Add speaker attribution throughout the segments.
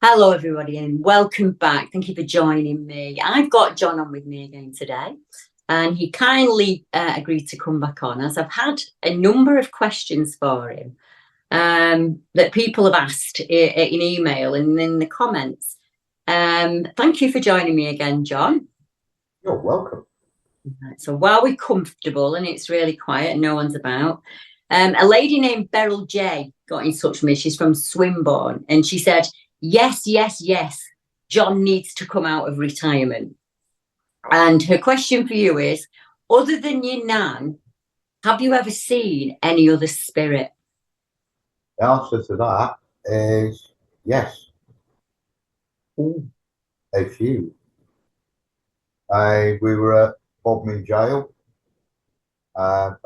Speaker 1: Hello, everybody, and welcome back. Thank you for joining me. I've got John on with me again today, and he kindly agreed to come back on as I've had a number of questions for him that people have asked in email and in the comments. Thank you for joining me again, John.
Speaker 2: You're welcome.
Speaker 1: Right, so while we're comfortable and it's really quiet and no one's about, a lady named Beryl J got in touch with me. She's from Swinburne, and she said, yes, John needs to come out of retirement. And her question for you is, other than your nan, have you ever seen any other spirit?
Speaker 2: The answer to that is yes.
Speaker 1: Ooh.
Speaker 2: A few. We were at Bodmin Jail about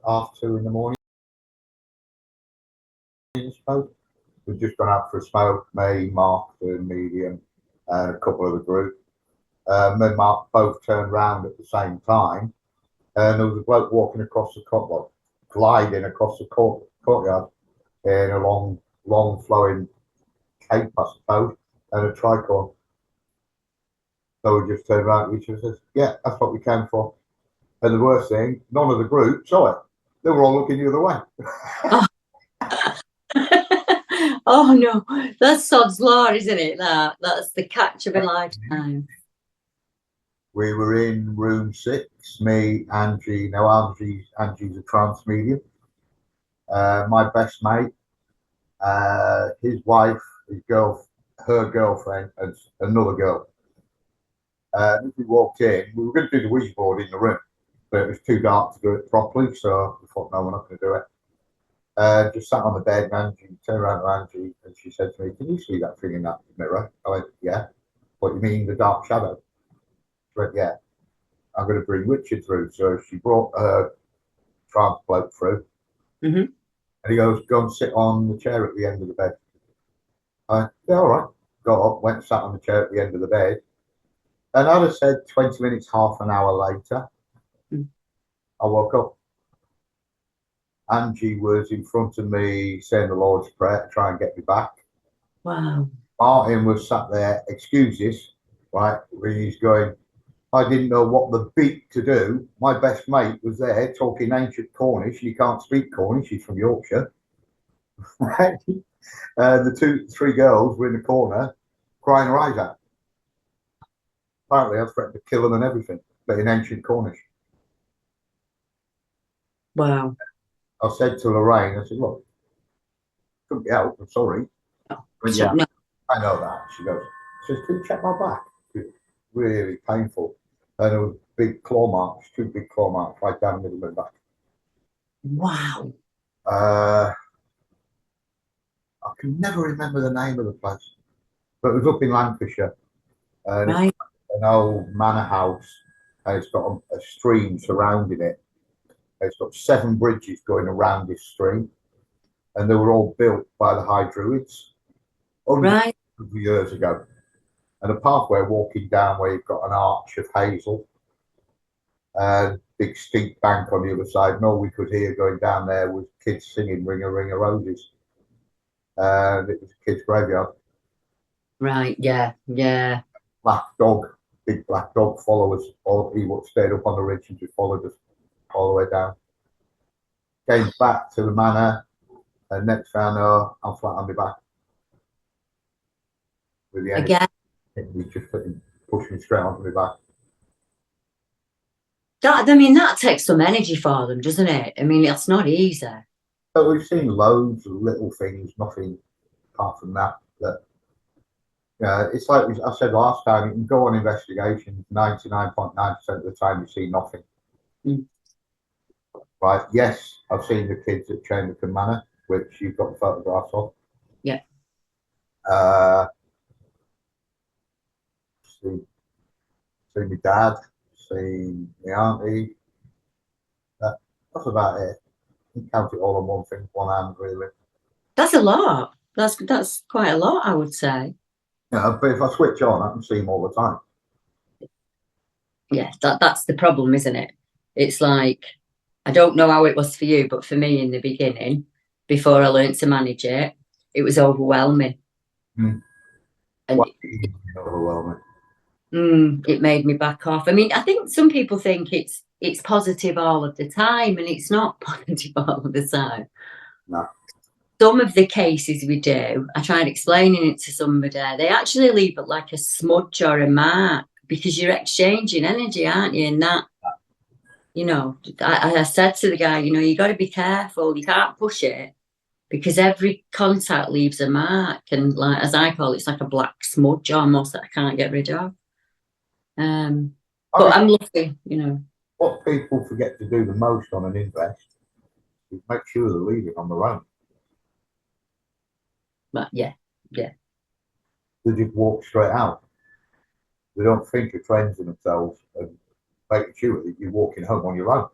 Speaker 2: half two in the morning. We'd just gone out for a smoke, me, Mark, the medium, and a couple of the group. Me and Mark both turned round at the same time, and there was a bloke walking across the courtyard, gliding across the courtyard in a long flowing cape, I suppose, and a tricorn. So we just turned around to each other and said, yeah, that's what we came for. And the worst thing, none of the group saw it. They were all looking the other way.
Speaker 1: Oh no, that's sod's law, isn't it? That's the catch of a lifetime.
Speaker 2: We were in room 6, me, Angie. Now Angie's a trance medium. My best mate, his wife, her girlfriend, and another girl. As we walked in, we were going to do the Ouija board in the room, but it was too dark to do it properly, so we thought, no, we're not going to do it. Just sat on the bed, and Angie turned around to Angie, and she said to me, can you see that thing in that mirror? I went, yeah. What, you mean the dark shadow? She went, yeah. I'm going to bring Richard through. So she brought her trance bloke through.
Speaker 1: Mm-hmm.
Speaker 2: And he goes, go and sit on the chair at the end of the bed. I went, yeah, all right. Got up, went and sat on the chair at the end of the bed. And I'd have said 20 minutes, half an hour later, I woke up. Angie was in front of me saying the Lord's Prayer to try and get me back.
Speaker 1: Wow.
Speaker 2: Martin was sat there, excuses, right, where he's going, I didn't know what the beat to do. My best mate was there talking ancient Cornish. He can't speak Cornish, he's from Yorkshire. Right? The 3 girls were in the corner crying their eyes out. Apparently, I threatened to kill them and everything, but in ancient Cornish.
Speaker 1: Wow.
Speaker 2: I said to Lorraine, I said, look, couldn't be helped, I'm sorry.
Speaker 1: Oh,
Speaker 2: But yeah, no. I know that. She goes, can you check my back? It was really painful. And there were big claw marks, 2 big claw marks right down the middle of my back.
Speaker 1: Wow.
Speaker 2: I can never remember the name of the place, but it was up in Lancashire. And right. It's an old manor house, and it's got a stream surrounding it. It's got 7 bridges going around this stream, and they were all built by the High Druids hundreds of years ago. And a pathway walking down where you've got an arch of hazel and big steep bank on the other side. And all we could hear going down there was kids singing Ring a Ring of Roses. And it was a kids' graveyard.
Speaker 1: Right, yeah.
Speaker 2: Black dog, big black dog followers. He stayed up on the ridge and just followed us all the way down. Came back to the manor, and next thing I know, I'm flat on my back. With the energy. Again? He just pushed me straight onto my back.
Speaker 1: That takes some energy for them, doesn't it? I mean, it's not easy.
Speaker 2: But we've seen loads of little things, nothing apart from that. It's like I said last time, you can go on investigations, 99.9% of the time you see nothing. Right, yes, I've seen the kids at Chamberlain Manor, which you've got the photographs of.
Speaker 1: Yeah.
Speaker 2: Seen my dad, seen my auntie. That's about it. You count it all on one hand, really.
Speaker 1: That's a lot. That's quite a lot, I would say.
Speaker 2: Yeah, but if I switch on, I can see them all the time.
Speaker 1: Yeah, that's the problem, isn't it? It's like, I don't know how it was for you, but for me in the beginning, before I learned to manage it, it was overwhelming. And
Speaker 2: overwhelming.
Speaker 1: It made me back off. I mean, I think some people think it's positive all of the time, and it's not positive all of the time.
Speaker 2: No.
Speaker 1: Some of the cases we do, I tried explaining it to somebody, they actually leave it like a smudge or a mark because you're exchanging energy, aren't you? And that, you know, I said to the guy, you know, you got to be careful. You can't push it because every contact leaves a mark. And like, as I call it, it's like a black smudge almost that I can't get rid of. But I'm lucky, you know.
Speaker 2: What people forget to do the most on an invest is make sure they're leaving on their own.
Speaker 1: But yeah.
Speaker 2: They just walk straight out. They don't think of cleansing themselves and making sure that you're walking home on your own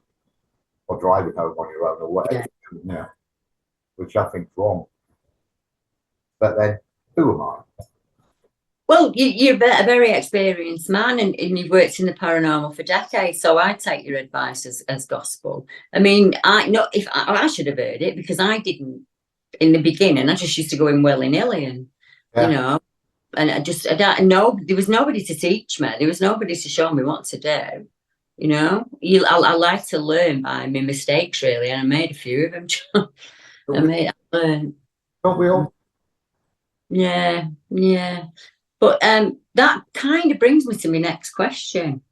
Speaker 2: or driving home on your own or whatever. Yeah. Which I think's wrong. But then, who am I?
Speaker 1: Well, you're a very experienced man, and you've worked in the paranormal for decades. So I take your advice as gospel. I mean, I should have heard it because I didn't in the beginning. I just used to go in willy-nilly, and you know, and I don't know. There was nobody to teach me. There was nobody to show me what to do. You know, I like to learn by my mistakes, really, and I made a few of them. I learned.
Speaker 2: Don't we all?
Speaker 1: Yeah. But that kind of brings me to my next question.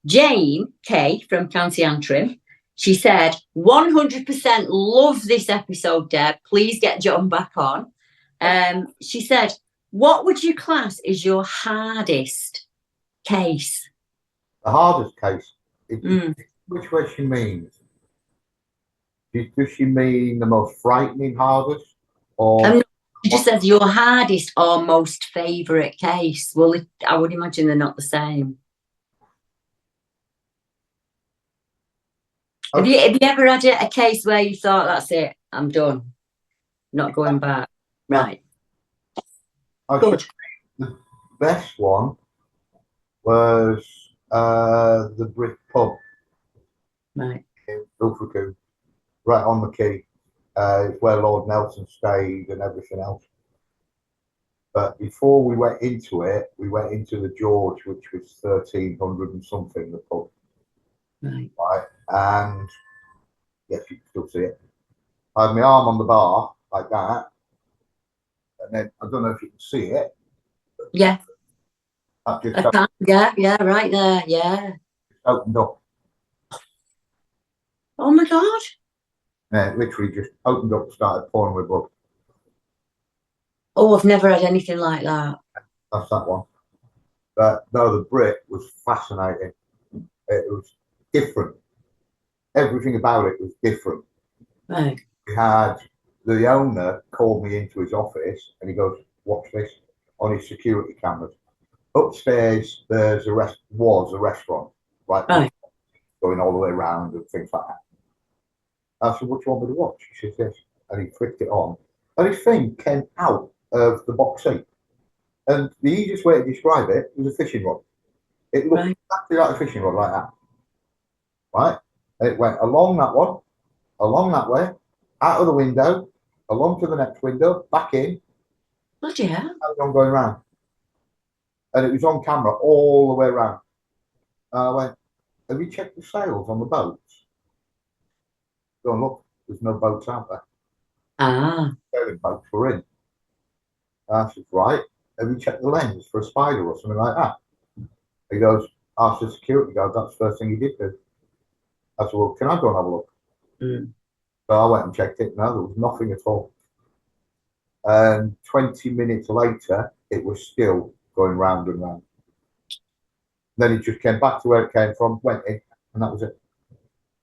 Speaker 1: Jane K from County Antrim, she said, 100% love this episode, Deb. Please get John back on. She said, what would you class as your hardest case?
Speaker 2: The hardest case? Which way she means? Does she mean the most frightening hardest? Or
Speaker 1: she just says your hardest or most favourite case. Well, I would imagine they're not the same. Have you ever had a case where you thought, that's it, I'm done, not going back? Right.
Speaker 2: Good. The best one was the Brick Pub.
Speaker 1: Right.
Speaker 2: In Ilfracombe, right on the quay. It's where Lord Nelson stayed and everything else. But before we went into it, we went into the George, which was 1300 and something, the pub. Right. And yes, you can still see it. I had my arm on the bar like that. And then I don't know if you can see it.
Speaker 1: Yeah.
Speaker 2: Yeah,
Speaker 1: right there. Yeah.
Speaker 2: It opened up.
Speaker 1: Oh my God.
Speaker 2: Yeah, it literally just opened up and started pouring with blood.
Speaker 1: Oh, I've never had anything like that.
Speaker 2: That's that one. But no, the brick was fascinating. It was different. Everything about it was different.
Speaker 1: Right.
Speaker 2: We had the owner called me into his office and he goes, watch this on his security cameras. Upstairs, was a restaurant, right? Going all the way around and things like that. I said, what do you want me to watch? He says, yes. And he flicked it on. And his thing came out of the box seat. And the easiest way to describe it was a fishing rod. It looked exactly like a fishing rod, like that. Right? And it went along that one, along that way, out of the window, along to the next window, back in.
Speaker 1: Bloody hell.
Speaker 2: Carried on going round. And it was on camera all the way around. And I went, have you checked the sails on the boats? Go and look, there's no boats out there. The boats were in. I said, right, have you checked the lens for a spider or something like that? He goes, ask the security guard, that's the first thing he did do. I said, well, can I go and have a look? So I went and checked it. No, there was nothing at all. And 20 minutes later, it was still going round and round. Then it just came back to where it came from, went in, and that was it.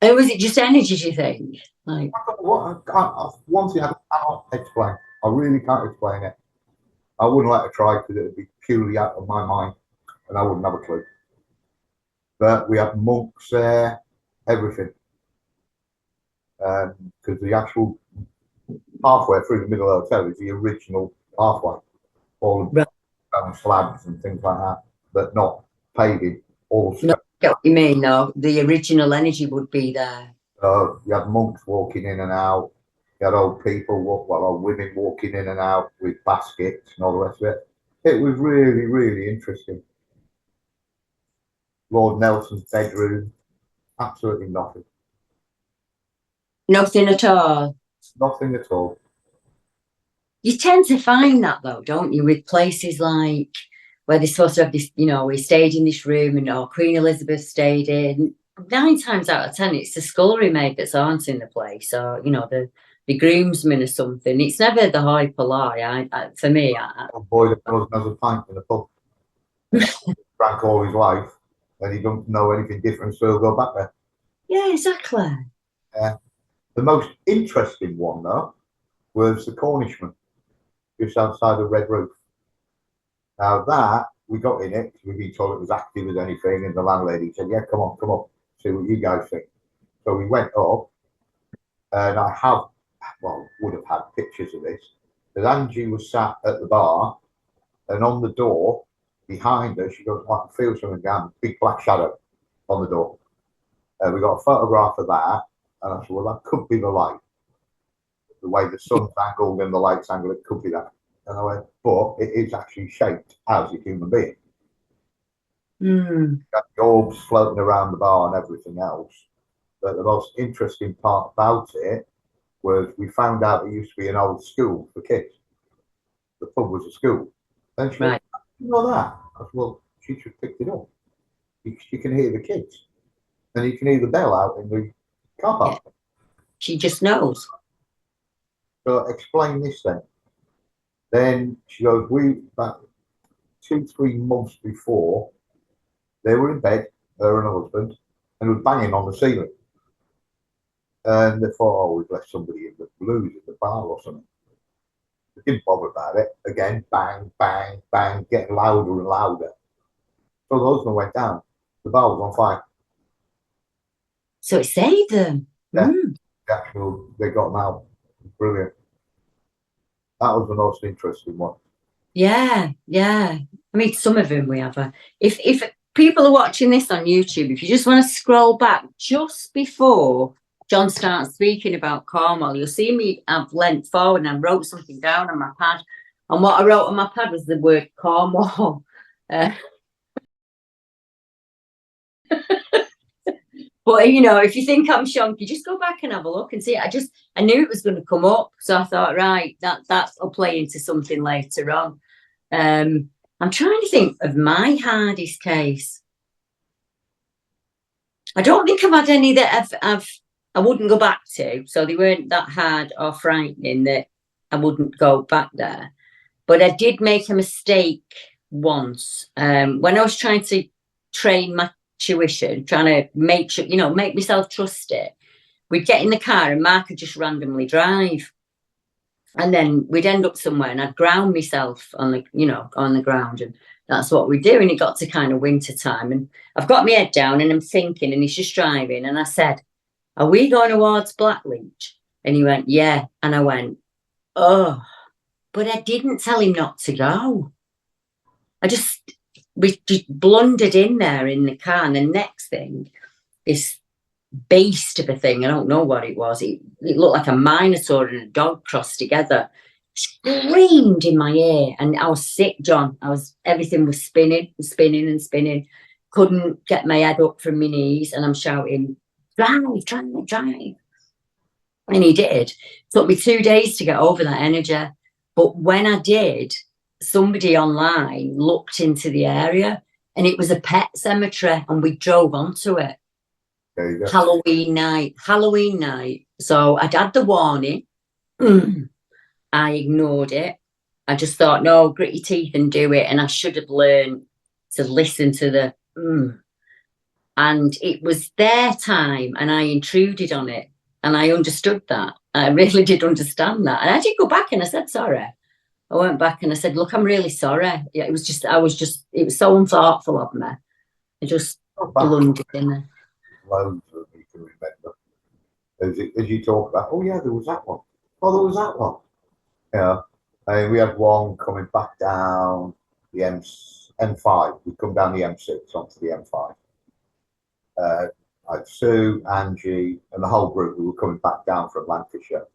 Speaker 1: And was it just energy, do you think? Like,
Speaker 2: one thing I cannot explain. I really can't explain it. I wouldn't let it try because it would be purely out of my mind, and I wouldn't have a clue. But we had monks there, everything. Because the actual pathway through the middle of the hotel is the original pathway, all slabs and things like that, but not paving. All
Speaker 1: no, I get what you mean, though. The original energy would be there.
Speaker 2: You had monks walking in and out. You had old people, old women walking in and out with baskets and all the rest of it. It was really, really interesting. Lord Nelson's bedroom, absolutely nothing.
Speaker 1: Nothing at all.
Speaker 2: Nothing at all.
Speaker 1: You tend to find that though, don't you, with places like where they're supposed to have this, you know, we stayed in this room and Queen Elizabeth stayed in. 9 times out of 10, it's the scullery maid that's haunting the place, or you know, the groomsman or something. It's never the hoi polloi. For me,
Speaker 2: A boy that goes and has a pint in the pub, drank all his life, and he don't know anything different, so he'll go back there.
Speaker 1: yeah, exactly.
Speaker 2: The most interesting one though was the Cornishman, just outside the Red Roof. Now that we got in it, we'd been told it was active as anything, and the landlady said, "Yeah, come on, see what you guys think." So we went up, and would have had pictures of this. That Angie was sat at the bar, and on the door behind her, she goes, "I can feel something down, big black shadow on the door." We got a photograph of that, and I said, "Well, that could be the light. The way the sun's angled and the light's angled, it could be that." And I went, "But it is actually shaped as a human being." Got the orbs floating around the bar and everything else. But the most interesting part about it was we found out it used to be an old school for kids. The pub was a school. And she
Speaker 1: Right.
Speaker 2: went, "You know that?" I said, "Well, she just picked it up. You can hear the kids. And you can hear the bell out in the car park."
Speaker 1: Yeah. She just knows.
Speaker 2: So explain this then. Then she goes, about 2, 3 months before, they were in bed, her and her husband, and was banging on the ceiling. And they thought, "Oh, we've left somebody in the blues at the bar or something." They didn't bother about it. Again, bang, bang, bang, getting louder and louder. So the husband went down. The bar was on fire.
Speaker 1: So it saved them.
Speaker 2: Yeah, they got them out. Brilliant. That was the most interesting one.
Speaker 1: Yeah, yeah. I mean, some of them we have. If people are watching this on YouTube, if you just want to scroll back just before John starts speaking about Cornwall, you'll see me. I've leant forward and I wrote something down on my pad, and what I wrote on my pad was the word Cornwall. But you know, if you think I'm shonky, just go back and have a look and see. I knew it was going to come up, so I thought, right, that'll play into something later on. I'm trying to think of my hardest case. I don't think I've had any that I wouldn't go back to, so they weren't that hard or frightening that I wouldn't go back there. But I did make a mistake once when I was trying to train my tuition, trying to make sure, you know, make myself trust it. We'd get in the car and Mark would just randomly drive. And then we'd end up somewhere and I'd ground myself on the, you know, on the ground. And that's what we do. And it got to kind of winter time. And I've got my head down and I'm thinking, and he's just driving. And I said, "Are we going towards Blackleach?" And he went, "Yeah." And I went, "Oh," but I didn't tell him not to go. We just blundered in there in the car. And the next thing, this beast of a thing, I don't know what it was. It looked like a minotaur and a dog crossed together. Screamed in my ear, and I was sick, John. Everything was spinning and spinning and spinning. Couldn't get my head up from my knees, and I'm shouting, "Drive, drive, drive." And he did. It took me 2 days to get over that energy. But when I did, somebody online looked into the area and it was a pet cemetery and we drove onto it.
Speaker 2: There you go.
Speaker 1: Halloween night. So I'd had the warning. I ignored it. I just thought, no, grit your teeth and do it. And I should have learned to listen to the And it was their time and I intruded on it. And I understood that. I really did understand that. And I did go back and I said, sorry. I went back and I said, "Look, I'm really sorry." Yeah, it was so unthoughtful of me. I just blundered in there.
Speaker 2: Loads of you can remember. As you talk about, "Oh yeah, there was that one. Oh, there was that one." Yeah. We had one coming back down the M5. We'd come down the M6 onto the M5. I had Sue, Angie, and the whole group who were coming back down from Lancashire.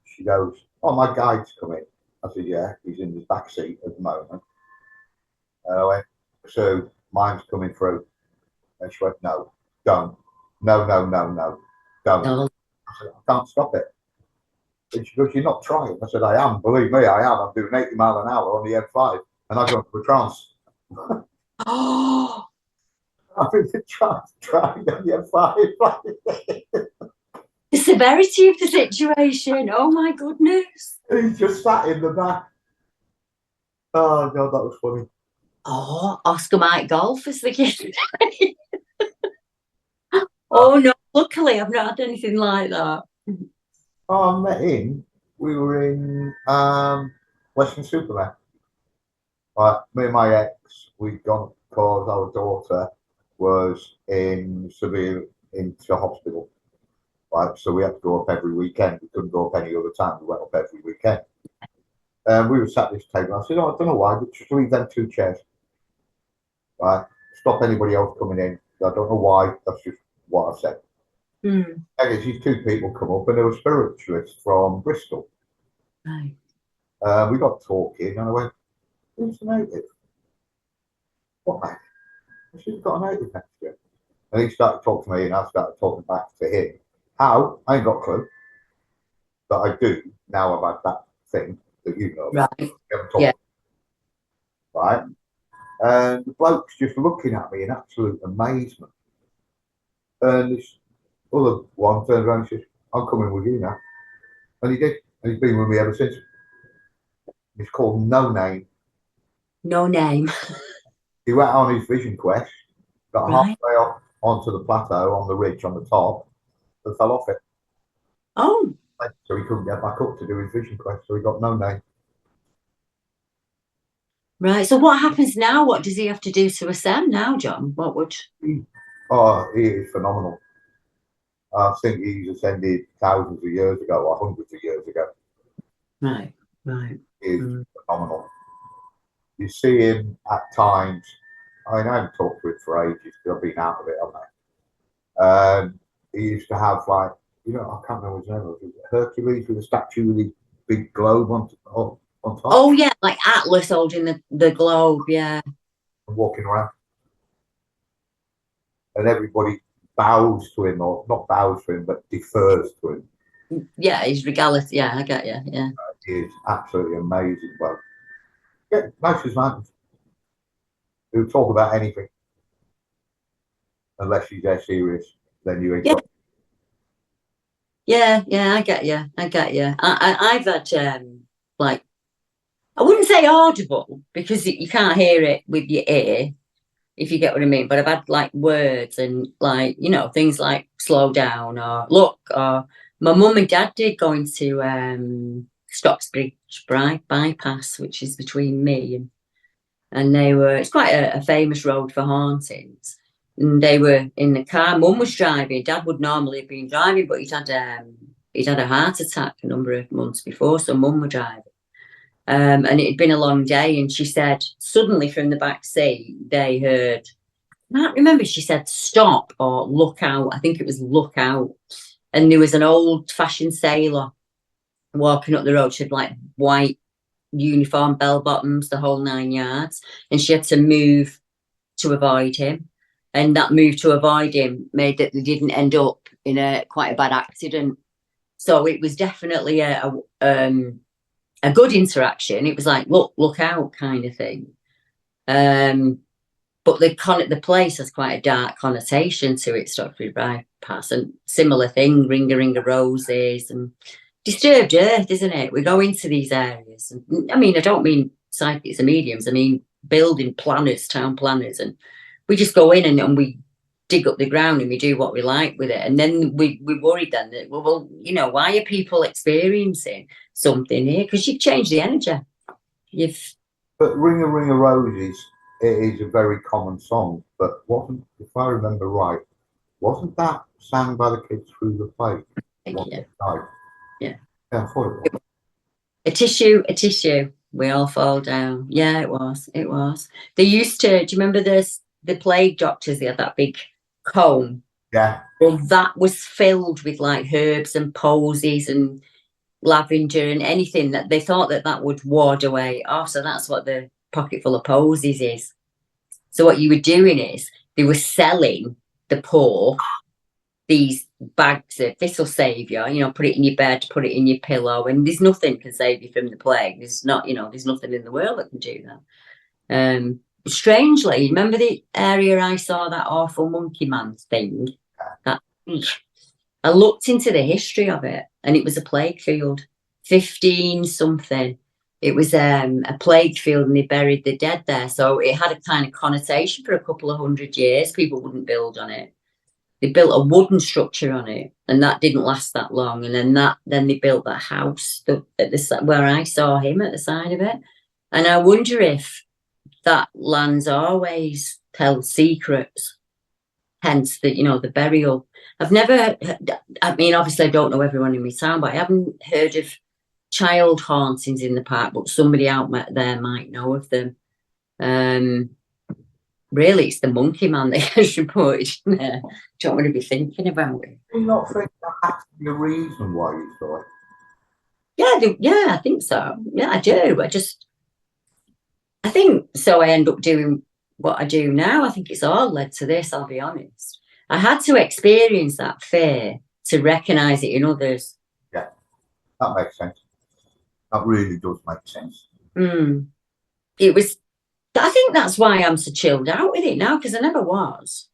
Speaker 2: She goes, "Oh, my guide's coming." I said, yeah, he's in his back seat at the moment. And I went, so mine's coming through. And she went, no, don't. No, no, no, no, don't.
Speaker 1: Oh.
Speaker 2: I said, I can't stop it. And she goes, you're not trying. I said, I am. Believe me, I am. I'm doing 80 mile an hour on the M5. And I go into a trance.
Speaker 1: Oh,
Speaker 2: I'm in the trance driving on the M5.
Speaker 1: the severity of the situation. Oh my goodness.
Speaker 2: He's just sat in the back. Oh, God, that was funny.
Speaker 1: Oh, Oscar Mike Golf is the kid. Oh no, luckily I've not had anything like that.
Speaker 2: Oh, I met him. We were in Western Superman. Right, me and my ex, we'd gone because our daughter was in severe into hospital. Right, so we had to go up every weekend. We couldn't go up any other time. We went up every weekend. And we were sat at this table. I said, "Oh, I don't know why, but just leave them 2 chairs. Right, stop anybody else coming in. I don't know why. That's just what I said."
Speaker 1: Mm.
Speaker 2: And these 2 people come up, and they were spiritualists from Bristol.
Speaker 1: Right.
Speaker 2: We got talking, and I went, "Who's the native?" "What native?" I said, "You've got a native next to you." And he started talking to me, and I started talking back to him. How? I ain't got a clue. But I do now about that thing that you know about.
Speaker 1: Right.
Speaker 2: Yeah. Right? And the bloke's just looking at me in absolute amazement. And this other one turns around and says, "I'm coming with you now." And he did. And he's been with me ever since. He's called No Name.
Speaker 1: No name.
Speaker 2: He went on his vision quest, got
Speaker 1: Right.
Speaker 2: halfway up onto the plateau on the ridge on the top, and fell off it.
Speaker 1: Oh.
Speaker 2: So he couldn't get back up to do his vision quest, so he got no name.
Speaker 1: Right. So what happens now? What does he have to do to ascend now, John? What would?
Speaker 2: He is phenomenal. I think he's ascended thousands of years ago or hundreds of years ago.
Speaker 1: Right. Right.
Speaker 2: He is phenomenal. You see him at times. I mean, I haven't talked to him for ages because I've been out of it, haven't I? He used to have like, I can't remember his name. Was it Hercules with a statue with a big globe on top?
Speaker 1: Oh yeah, like Atlas holding the globe, yeah.
Speaker 2: And walking around. And everybody bows to him, or not bows to him, but defers to him.
Speaker 1: Yeah, he's regality. Yeah, I get you. Yeah.
Speaker 2: He is absolutely amazing. Well, yeah, most of his mountains. He'll talk about anything. Unless he's dead serious, then you ain't got.
Speaker 1: Yeah, I get you. I've had like, I wouldn't say audible because you can't hear it with your ear, if you get what I mean. But I've had like words and like, things like slow down or look, or my mum and dad did going to Stocksbridge bypass, which is between me and it's quite a famous road for hauntings. And they were in the car. Mum was driving. Dad would normally have been driving, but he'd had a heart attack a number of months before, so Mum was driving. And it had been a long day, and she said suddenly from the back seat they heard, I can't remember, she said stop or look out. I think it was look out. And there was an old-fashioned sailor walking up the road. She had like white uniform, bell bottoms, the whole 9 yards, and she had to move to avoid him. And that move to avoid him made that they didn't end up in quite a bad accident. So it was definitely a good interaction. It was like look out kind of thing. But the place has quite a dark connotation to it, Stockbridge bypass, and similar thing, ring of roses and disturbed earth, isn't it? We go into these areas. And, I mean, I don't mean psychics and mediums. I mean building planners, town planners, and we just go in and we dig up the ground and we do what we like with it. And then we worried then that, well, why are people experiencing something here? Because you've changed the energy.
Speaker 2: But Ring of Roses, it is a very common song, but wasn't, if I remember right, wasn't that sang by the kids through the plate?
Speaker 1: Yeah.
Speaker 2: Yeah, I thought it was.
Speaker 1: A tissue. We all fall down. Yeah, it was. They used to, do you remember the plague doctors? They had that big comb.
Speaker 2: Yeah.
Speaker 1: Well, that was filled with like herbs and posies and lavender and anything that they thought that would ward away off. So that's what the pocket full of posies is. So what you were doing is they were selling the poor these bags of, this'll save you, put it in your bed, put it in your pillow, and there's nothing can save you from the plague. There's there's nothing in the world that can do that. Strangely, remember the area I saw that awful monkey man thing? I looked into the history of it, and it was a plague field, 15 something. It was a plague field, and they buried the dead there. So it had a kind of connotation for a couple of 100 years. People wouldn't build on it. They built a wooden structure on it, and that didn't last that long. And then they built that house where I saw him at the side of it. And I wonder if that lands always tell secrets, hence the burial. I've never, I mean, obviously I don't know everyone in my town, but I haven't heard of child hauntings in the park, but somebody out there might know of them. Really, it's the monkey man that gets reported in there. Don't want to be thinking about it.
Speaker 2: Do you not think there has to be a reason why you saw it?
Speaker 1: Yeah, I think so. Yeah, I do. I think so. I end up doing what I do now. I think it's all led to this, I'll be honest. I had to experience that fear to recognise it in others.
Speaker 2: Yeah, that makes sense. That really does make sense.
Speaker 1: It was, I think that's why I'm so chilled out with it now, because I never was.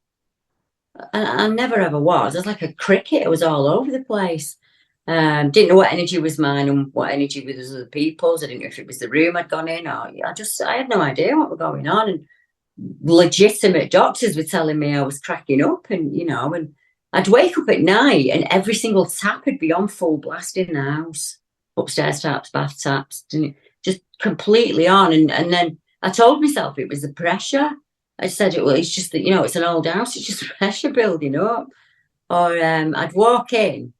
Speaker 1: I never ever was. I was like a cricket. I was all over the place. Didn't know what energy was mine and what energy was other people's. I didn't know if it was the room I'd gone in, or I had no idea what was going on. And legitimate doctors were telling me I was cracking up, and and I'd wake up at night and every single tap would be on full blast in the house, upstairs taps, bath taps, just completely on. And then I told myself it was the pressure. I said, it's just that, it's an old house. It's just pressure building up. Or I'd walk in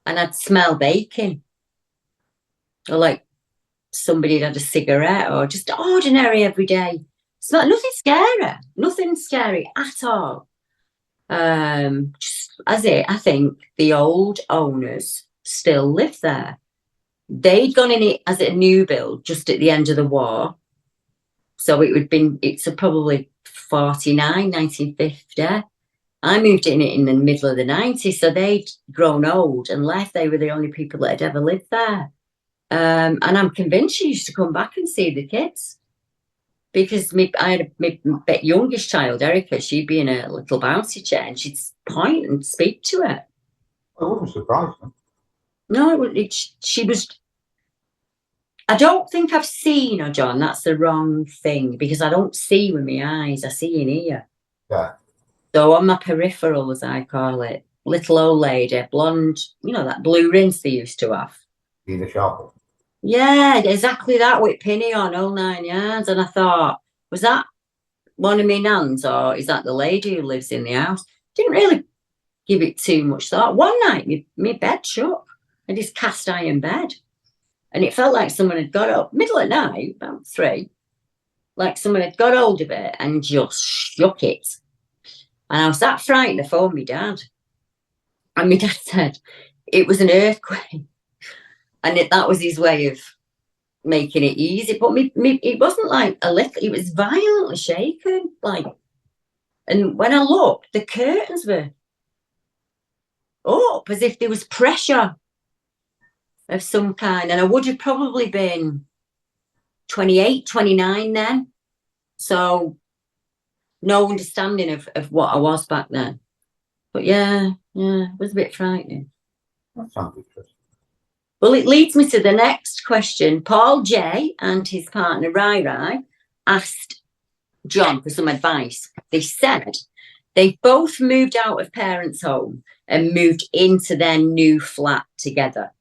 Speaker 1: and I'd smell bacon. Or like somebody had a cigarette, or just ordinary everyday smell. Nothing scary at all. Just as I think the old owners still live there. They'd gone in it as a new build just at the end of the war. So it's probably 49, 1950. I moved in it in the middle of the 90s. So they'd grown old and left. They were the only people that had ever lived there. And I'm convinced she used to come back and see the kids. Because I had my youngest child, Erica, she'd be in a little bouncy chair and she'd point and speak to her.
Speaker 2: I wouldn't surprise me.
Speaker 1: No, she was... I don't think I've seen her, John. That's the wrong thing, because I don't see with my eyes. I see in ear.
Speaker 2: Yeah.
Speaker 1: So on my peripheral, as I call it, little old lady, blonde, that blue rinse they used to have.
Speaker 2: In the shop.
Speaker 1: Yeah, exactly that, with pinny on, all 9 yards. And I thought, was that one of my nans, or is that the lady who lives in the house? Didn't really give it too much thought. One night, my bed shook. I had this cast iron bed. And it felt like someone had got up, middle of night, about 3, like someone had got hold of it and just shook it. And I was that frightened, I phoned my dad. And my dad said it was an earthquake. And that was his way of making it easy. But it wasn't like a little, it was violently shaken. And when I looked, the curtains were up as if there was pressure of some kind. And I would have probably been 28, 29 then. So no understanding of what I was back then. But yeah, it was a bit frightening.
Speaker 2: That sounds interesting.
Speaker 1: Well, it leads me to the next question. Paul J and his partner Rai Rai asked John for some advice. They said they both moved out of parents' home and moved into their new flat together.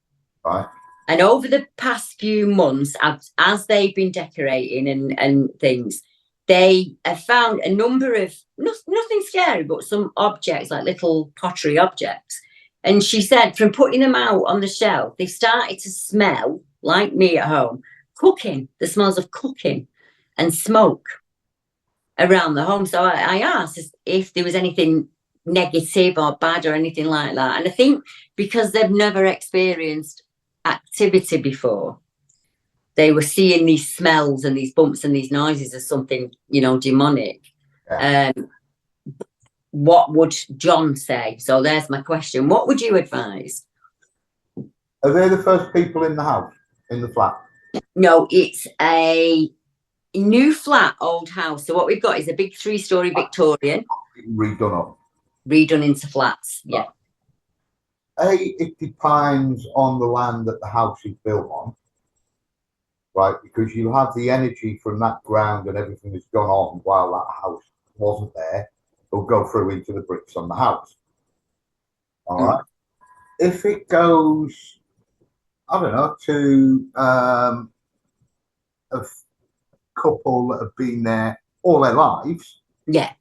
Speaker 2: Right.
Speaker 1: And over the past few months, as they've been decorating and things, they have found a number of, nothing scary, but some objects, like little pottery objects. And she said from putting them out on the shelf, they started to smell, like me at home, cooking, the smells of cooking and smoke around the home. So I asked if there was anything negative or bad or anything like that. And I think because they've never experienced activity before, they were seeing these smells and these bumps and these noises as something, you know, demonic.
Speaker 2: Yeah.
Speaker 1: What would John say? So there's my question. What would you advise?
Speaker 2: Are they the first people in the house, in the flat?
Speaker 1: No, it's a new flat, old house. So what we've got is a big 3-story Victorian. Redone into flats, yeah.
Speaker 2: It depends on the land that the house is built on, right? Because you have the energy from that ground and everything that's gone on while that house wasn't there, will go through into the bricks on the house. All right. If it goes, I don't know, to a couple that have been there all their lives,
Speaker 1: yeah,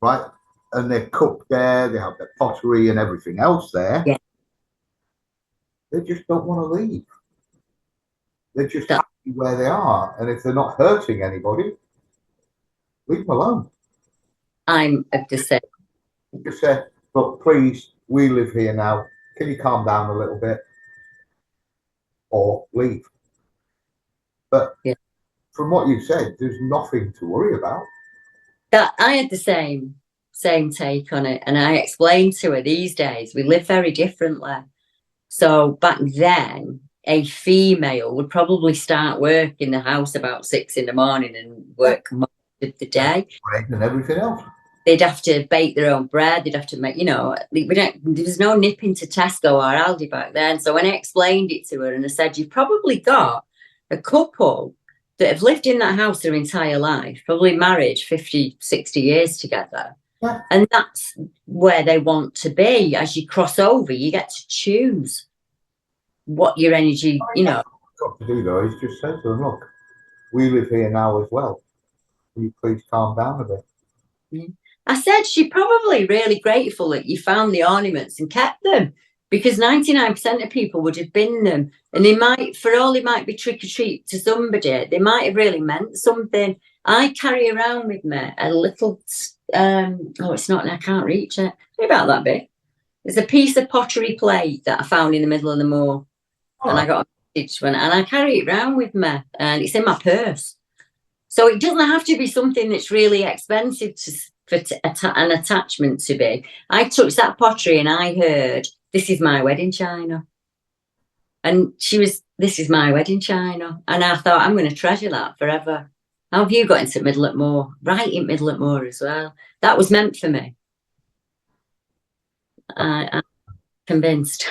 Speaker 2: right, and they're cooked there, they have their pottery and everything else there,
Speaker 1: yeah,
Speaker 2: they just don't want to leave. They're just happy where they are, and if they're not hurting anybody, leave them alone.
Speaker 1: I'm of the same.
Speaker 2: Just say, look, please, we live here now. Can you calm down a little bit, or leave? But
Speaker 1: yeah,
Speaker 2: from what you said, there's nothing to worry about.
Speaker 1: That I had the same take on it, and I explained to her these days we live very differently. So back then, a female would probably start work in the house about 6 in the morning and work most of the day.
Speaker 2: Bread and everything else.
Speaker 1: They'd have to bake their own bread. They'd have to make, you know, there was no nipping to Tesco or Aldi back then. So when I explained it to her and I said, you've probably got a couple that have lived in that house their entire life, probably married 50, 60 years together.
Speaker 2: Yeah.
Speaker 1: And that's where they want to be. As you cross over, you get to choose what your energy, you know.
Speaker 2: What to do though is just say to them, look, we live here now as well. Will you please calm down a bit?
Speaker 1: Yeah. I said she's probably really grateful that you found the ornaments and kept them, because 99% of people would have been them, and they might, for all it might be trick or treat to somebody, they might have really meant something. I carry around with me a little, oh, it's not, I can't reach it. It's about that big. There's a piece of pottery plate that I found in the middle of the moor, and I got a message when, and I carry it around with me, and it's in my purse. So it doesn't have to be something that's really expensive for an attachment to be. I touched that pottery and I heard, this is my wedding china. And she was, this is my wedding china. And I thought, I'm going to treasure that forever. How have you got into Middle at Moor? Right in Middle at Moor as well. That was meant for me. I'm convinced.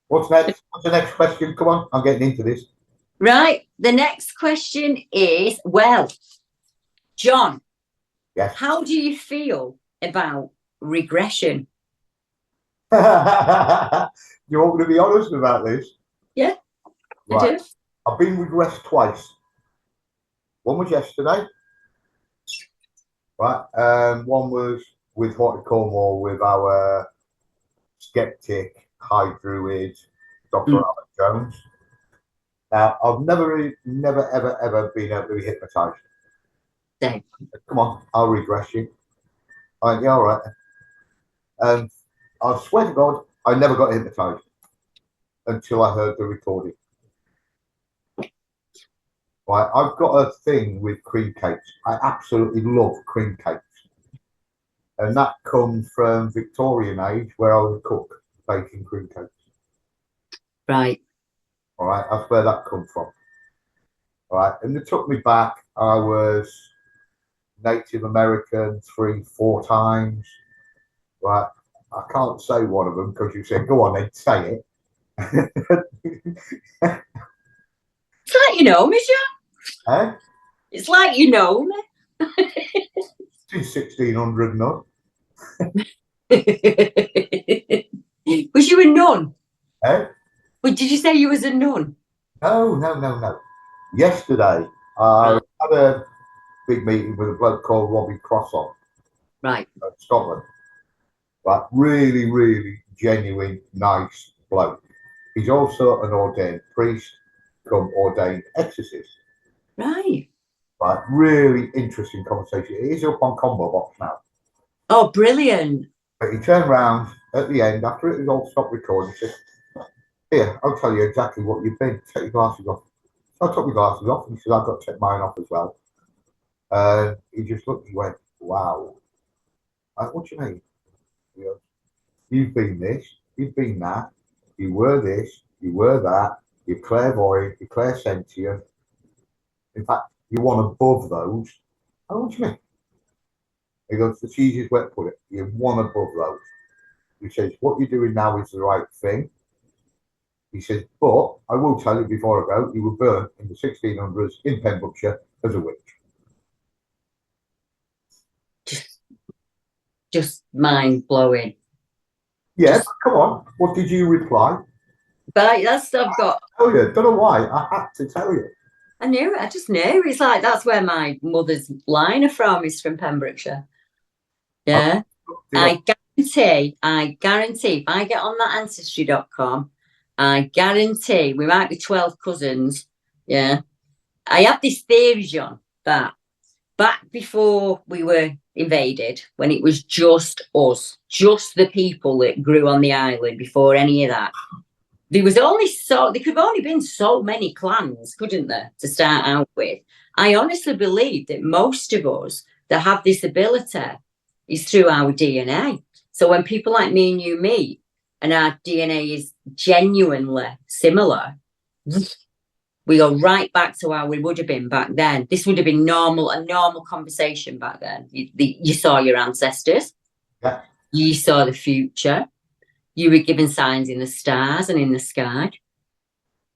Speaker 2: What's next? What's the next question? Come on, I'm getting into this.
Speaker 1: Right. The next question is, well, John,
Speaker 2: yes.
Speaker 1: How do you feel about regression?
Speaker 2: You want me to be honest about this?
Speaker 1: Yeah,
Speaker 2: right.
Speaker 1: I do.
Speaker 2: I've been regressed twice. One was yesterday, right? One was with Haunted Cornwall with our skeptic, high druid, Dr. Alan Jones. Now, I've never, ever been able to be hypnotized.
Speaker 1: Same.
Speaker 2: Come on, I'll regress you. I went, yeah, all right. And I swear to God, I never got hypnotized until I heard the recording. Right, I've got a thing with cream cakes. I absolutely love cream cakes. And that comes from Victorian age where I was a cook baking cream cakes.
Speaker 1: Right.
Speaker 2: All right, that's where that comes from. All right, and it took me back. I was Native American 3-4 times. Right, I can't say one of them because you said, go on then, say it.
Speaker 1: It's like you know me, John.
Speaker 2: Eh?
Speaker 1: It's like you know me.
Speaker 2: It's 1600 none.
Speaker 1: Was you a nun?
Speaker 2: Eh?
Speaker 1: But did you say you was a nun?
Speaker 2: No. Yesterday, I had a big meeting with a bloke called Robbie Crosson.
Speaker 1: Right.
Speaker 2: Scotland. But really genuine, nice bloke. He's also an ordained priest, come ordained exorcist.
Speaker 1: Right.
Speaker 2: But really interesting conversation. It is up on Combo Box now.
Speaker 1: Oh, brilliant.
Speaker 2: But he turned around at the end, after it was all stopped recording, he said, Here, I'll tell you exactly what you've been. Take your glasses off. So I took my glasses off and he said, I've got to take mine off as well. He just looked and went, wow. What do you mean? He goes, you've been this, you've been that, you were this, you were that, you're clairvoyant, you're clairsentient. In fact, you're one above those. What do you mean? He goes, the easiest way to put it, you're one above those. He says, what you're doing now is the right thing. He says, but I will tell you before I go, you were burnt in the 1600s in Pembrokeshire as a witch.
Speaker 1: Just mind blowing.
Speaker 2: Yeah, come on. What did you reply?
Speaker 1: But that's I've got.
Speaker 2: Oh yeah, don't know why. I had to tell you.
Speaker 1: I knew it. I just knew. It's like that's where my mother's line are from. Is from Pembrokeshire. Yeah. I guarantee if I get on that ancestry.com, I guarantee we might be 12 cousins. Yeah. I have this theory, John, that back before we were invaded, when it was just us, just the people that grew on the island before any of that, there could have only been so many clans, couldn't there, to start out with? I honestly believe that most of us that have this ability is through our DNA. So when people like me and you meet and our DNA is genuinely similar, we go right back to how we would have been back then. This would have been a normal conversation back then. You saw your ancestors.
Speaker 2: Yeah.
Speaker 1: You saw the future. You were given signs in the stars and in the sky.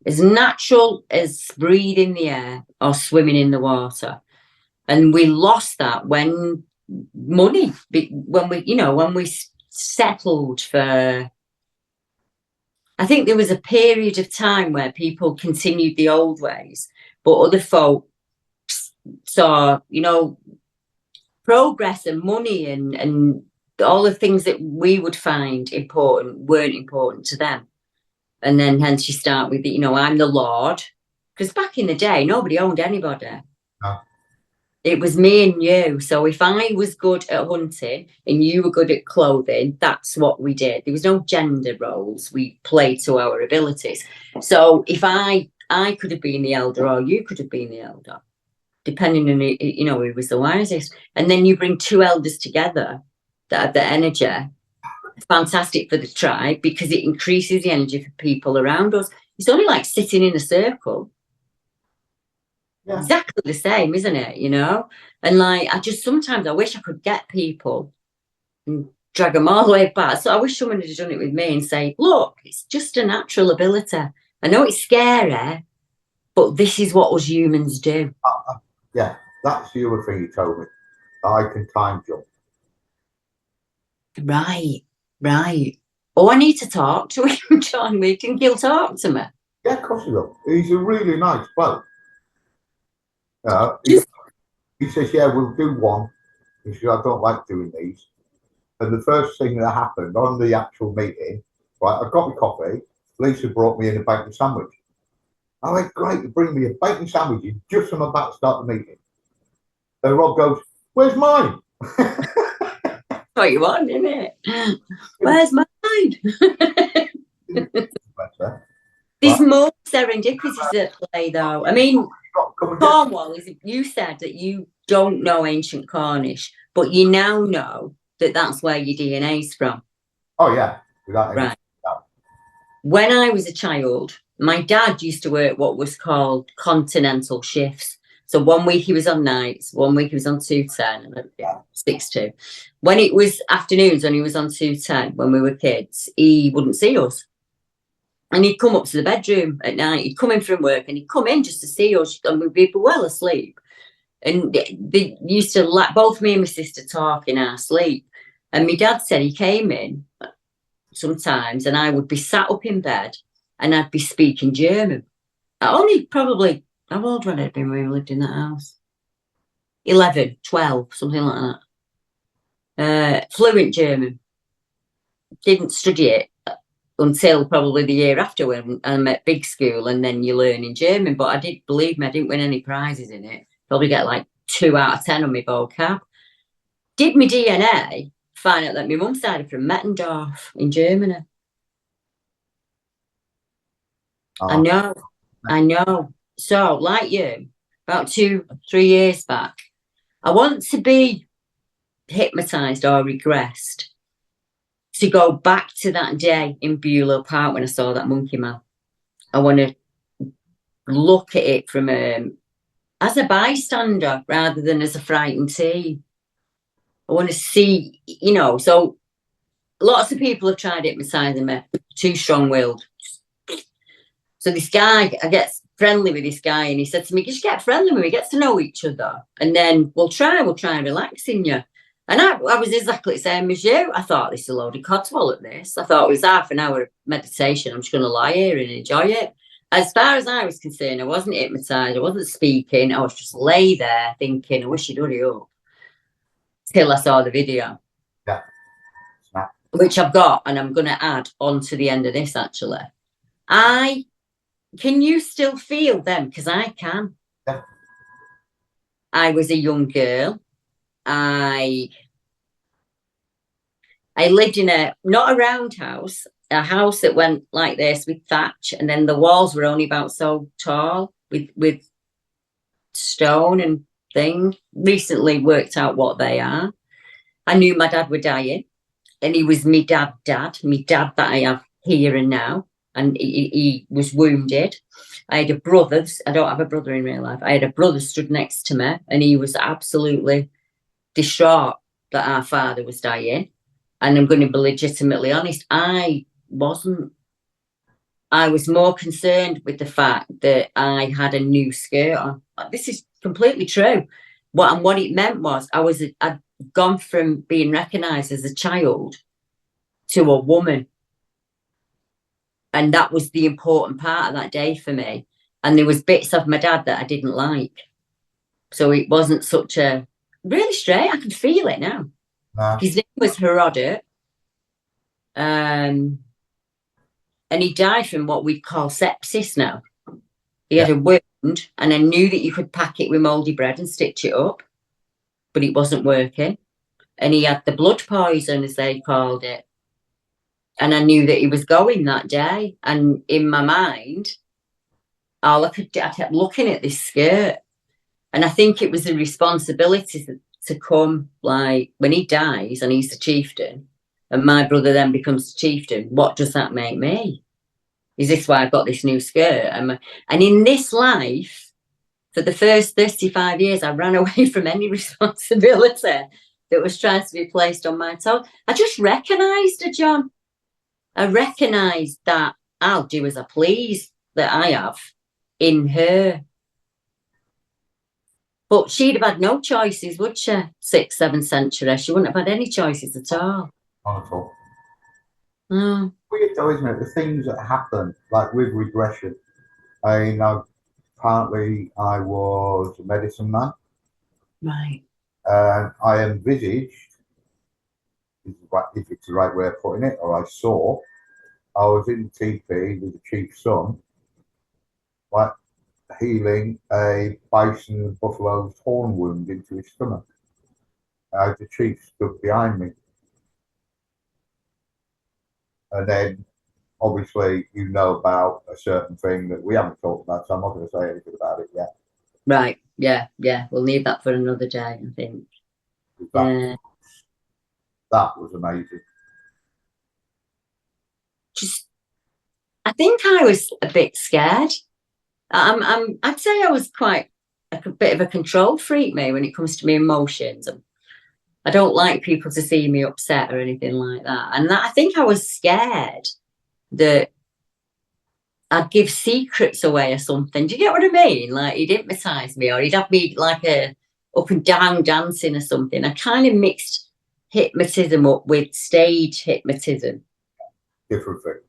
Speaker 1: As natural as breathing the air or swimming in the water. And we lost that when we settled for, I think there was a period of time where people continued the old ways, but other folk saw, progress and money and all the things that we would find important weren't important to them. And then hence you start with, I'm the Lord. Because back in the day, nobody owned anybody.
Speaker 2: No.
Speaker 1: It was me and you. So if I was good at hunting and you were good at clothing, that's what we did. There was no gender roles. We played to our abilities. So if I could have been the elder or you could have been the elder, depending on, who was the wisest. And then you bring two elders together that have the energy. Fantastic for the tribe because it increases the energy for people around us. It's only like sitting in a circle. Yeah. Exactly the same, isn't it? And like sometimes I wish I could get people and drag them all the way back. So I wish someone had done it with me and say, look, it's just a natural ability. I know it's scary, but this is what us humans do.
Speaker 2: Yeah, that's the other thing you told me. I can time jump.
Speaker 1: Right. Oh, I need to talk to him, John. He'll talk to me.
Speaker 2: Yeah, of course he will. He's a really nice bloke. He says, yeah, we'll do one. He says, I don't like doing these. And the first thing that happened on the actual meeting, right, I got my coffee. Lisa brought me in a bacon sandwich. I went, great, you bring me a bacon sandwich just as I'm about to start the meeting. And Rob goes, where's mine?
Speaker 1: What you want, isn't it? Where's mine? There's more serendipities at play, though. I mean, Cornwall, you said that you don't know ancient Cornish, but you now know that that's where your DNA's from.
Speaker 2: Oh, yeah.
Speaker 1: Right. When I was a child, my dad used to work what was called continental shifts. So 1 week he was on nights, 1 week he was on 210, 6-2. When it was afternoons, when he was on 210, when we were kids, he wouldn't see us. And he'd come up to the bedroom at night. He'd come in from work and he'd come in just to see us. And we'd be well asleep. And they used to let both me and my sister talk in our sleep. And my dad said he came in sometimes and I would be sat up in bed and I'd be speaking German. Only probably, how old would I have been when we lived in that house? 11, 12, something like that. Fluent German. Didn't study it until probably the year after when I'm at big school and then you learn in German. But I didn't win any prizes in it. Probably get like 2 out of 10 on my vocab. Did my DNA, find out that my mum's side from Mettendorf in Germany. I know. I know. So, like you, about 2-3 years back, I want to be hypnotized or regressed to go back to that day in Beulah Park when I saw that monkey man. I want to look at it from as a bystander rather than as a frightened teen. I want to see, so lots of people have tried hypnotizing me, too strong-willed. So this guy, I get friendly with this guy, and he said to me, just get friendly with me, get to know each other, and then we'll try relaxing you. And I was exactly the same as you. I thought, this is a load of codswallop, this. I thought it was half an hour of meditation. I'm just going to lie here and enjoy it. As far as I was concerned, I wasn't hypnotized. I wasn't speaking. I was just lay there thinking, I wish you'd hurry up. Till I saw the video.
Speaker 2: Yeah.
Speaker 1: Which I've got, and I'm going to add on to the end of this, actually. Can you still feel them? Because I can.
Speaker 2: Yeah.
Speaker 1: I was a young girl. I lived in not a roundhouse, a house that went like this with thatch, and then the walls were only about so tall with stone and thing. Recently worked out what they are. I knew my dad were dying, and he was me dad that I have here and now, and he was wounded. I had a brother. I don't have a brother in real life. I had a brother stood next to me, and he was absolutely distraught that our father was dying. And I'm going to be legitimately honest, I wasn't. I was more concerned with the fact that I had a new skirt on. This is completely true. What it meant was I'd gone from being recognised as a child to a woman. And that was the important part of that day for me. And there was bits of my dad that I didn't like. So it wasn't such a... Really straight. I can feel it now. His name was Herodot. And he died from what we'd call sepsis now. He had a wound, and I knew that you could pack it with mouldy bread and stitch it up, but it wasn't working. And he had the blood poison, as they called it. And I knew that he was going that day. And in my mind, I kept looking at this skirt. And I think it was a responsibility to come, like, when he dies and he's the chieftain, and my brother then becomes the chieftain, what does that make me? Is this why I've got this new skirt? And in this life, for the first 35 years, I ran away from any responsibility that was trying to be placed on my toe. I just recognised her, John. I recognised that I'll do as I please that I have in her. But she'd have had no choices, would she? 6th, 7th century. She wouldn't have had any choices at all.
Speaker 2: Not at all.
Speaker 1: No.
Speaker 2: Weird though, isn't it? The things that happen, like with regression. Apparently I was a medicine man.
Speaker 1: Right.
Speaker 2: And I envisaged, if it's the right way of putting it, or I saw, I was in the teepee with the chief's son, like healing a bison and buffalo's horn wound into his stomach. The chief stood behind me. And then, obviously, you know about a certain thing that we haven't talked about, so I'm not going to say anything about it yet.
Speaker 1: Right. Yeah. We'll leave that for another day, I think.
Speaker 2: That was amazing.
Speaker 1: I think I was a bit scared. I'd say I was quite a bit of a control freak, me, when it comes to my emotions. I don't like people to see me upset or anything like that. And I think I was scared that I'd give secrets away or something. Do you get what I mean? Like, he'd hypnotise me, or he'd have me like a up and down dancing or something. I kind of mixed hypnotism up with stage hypnotism.
Speaker 2: Different thing.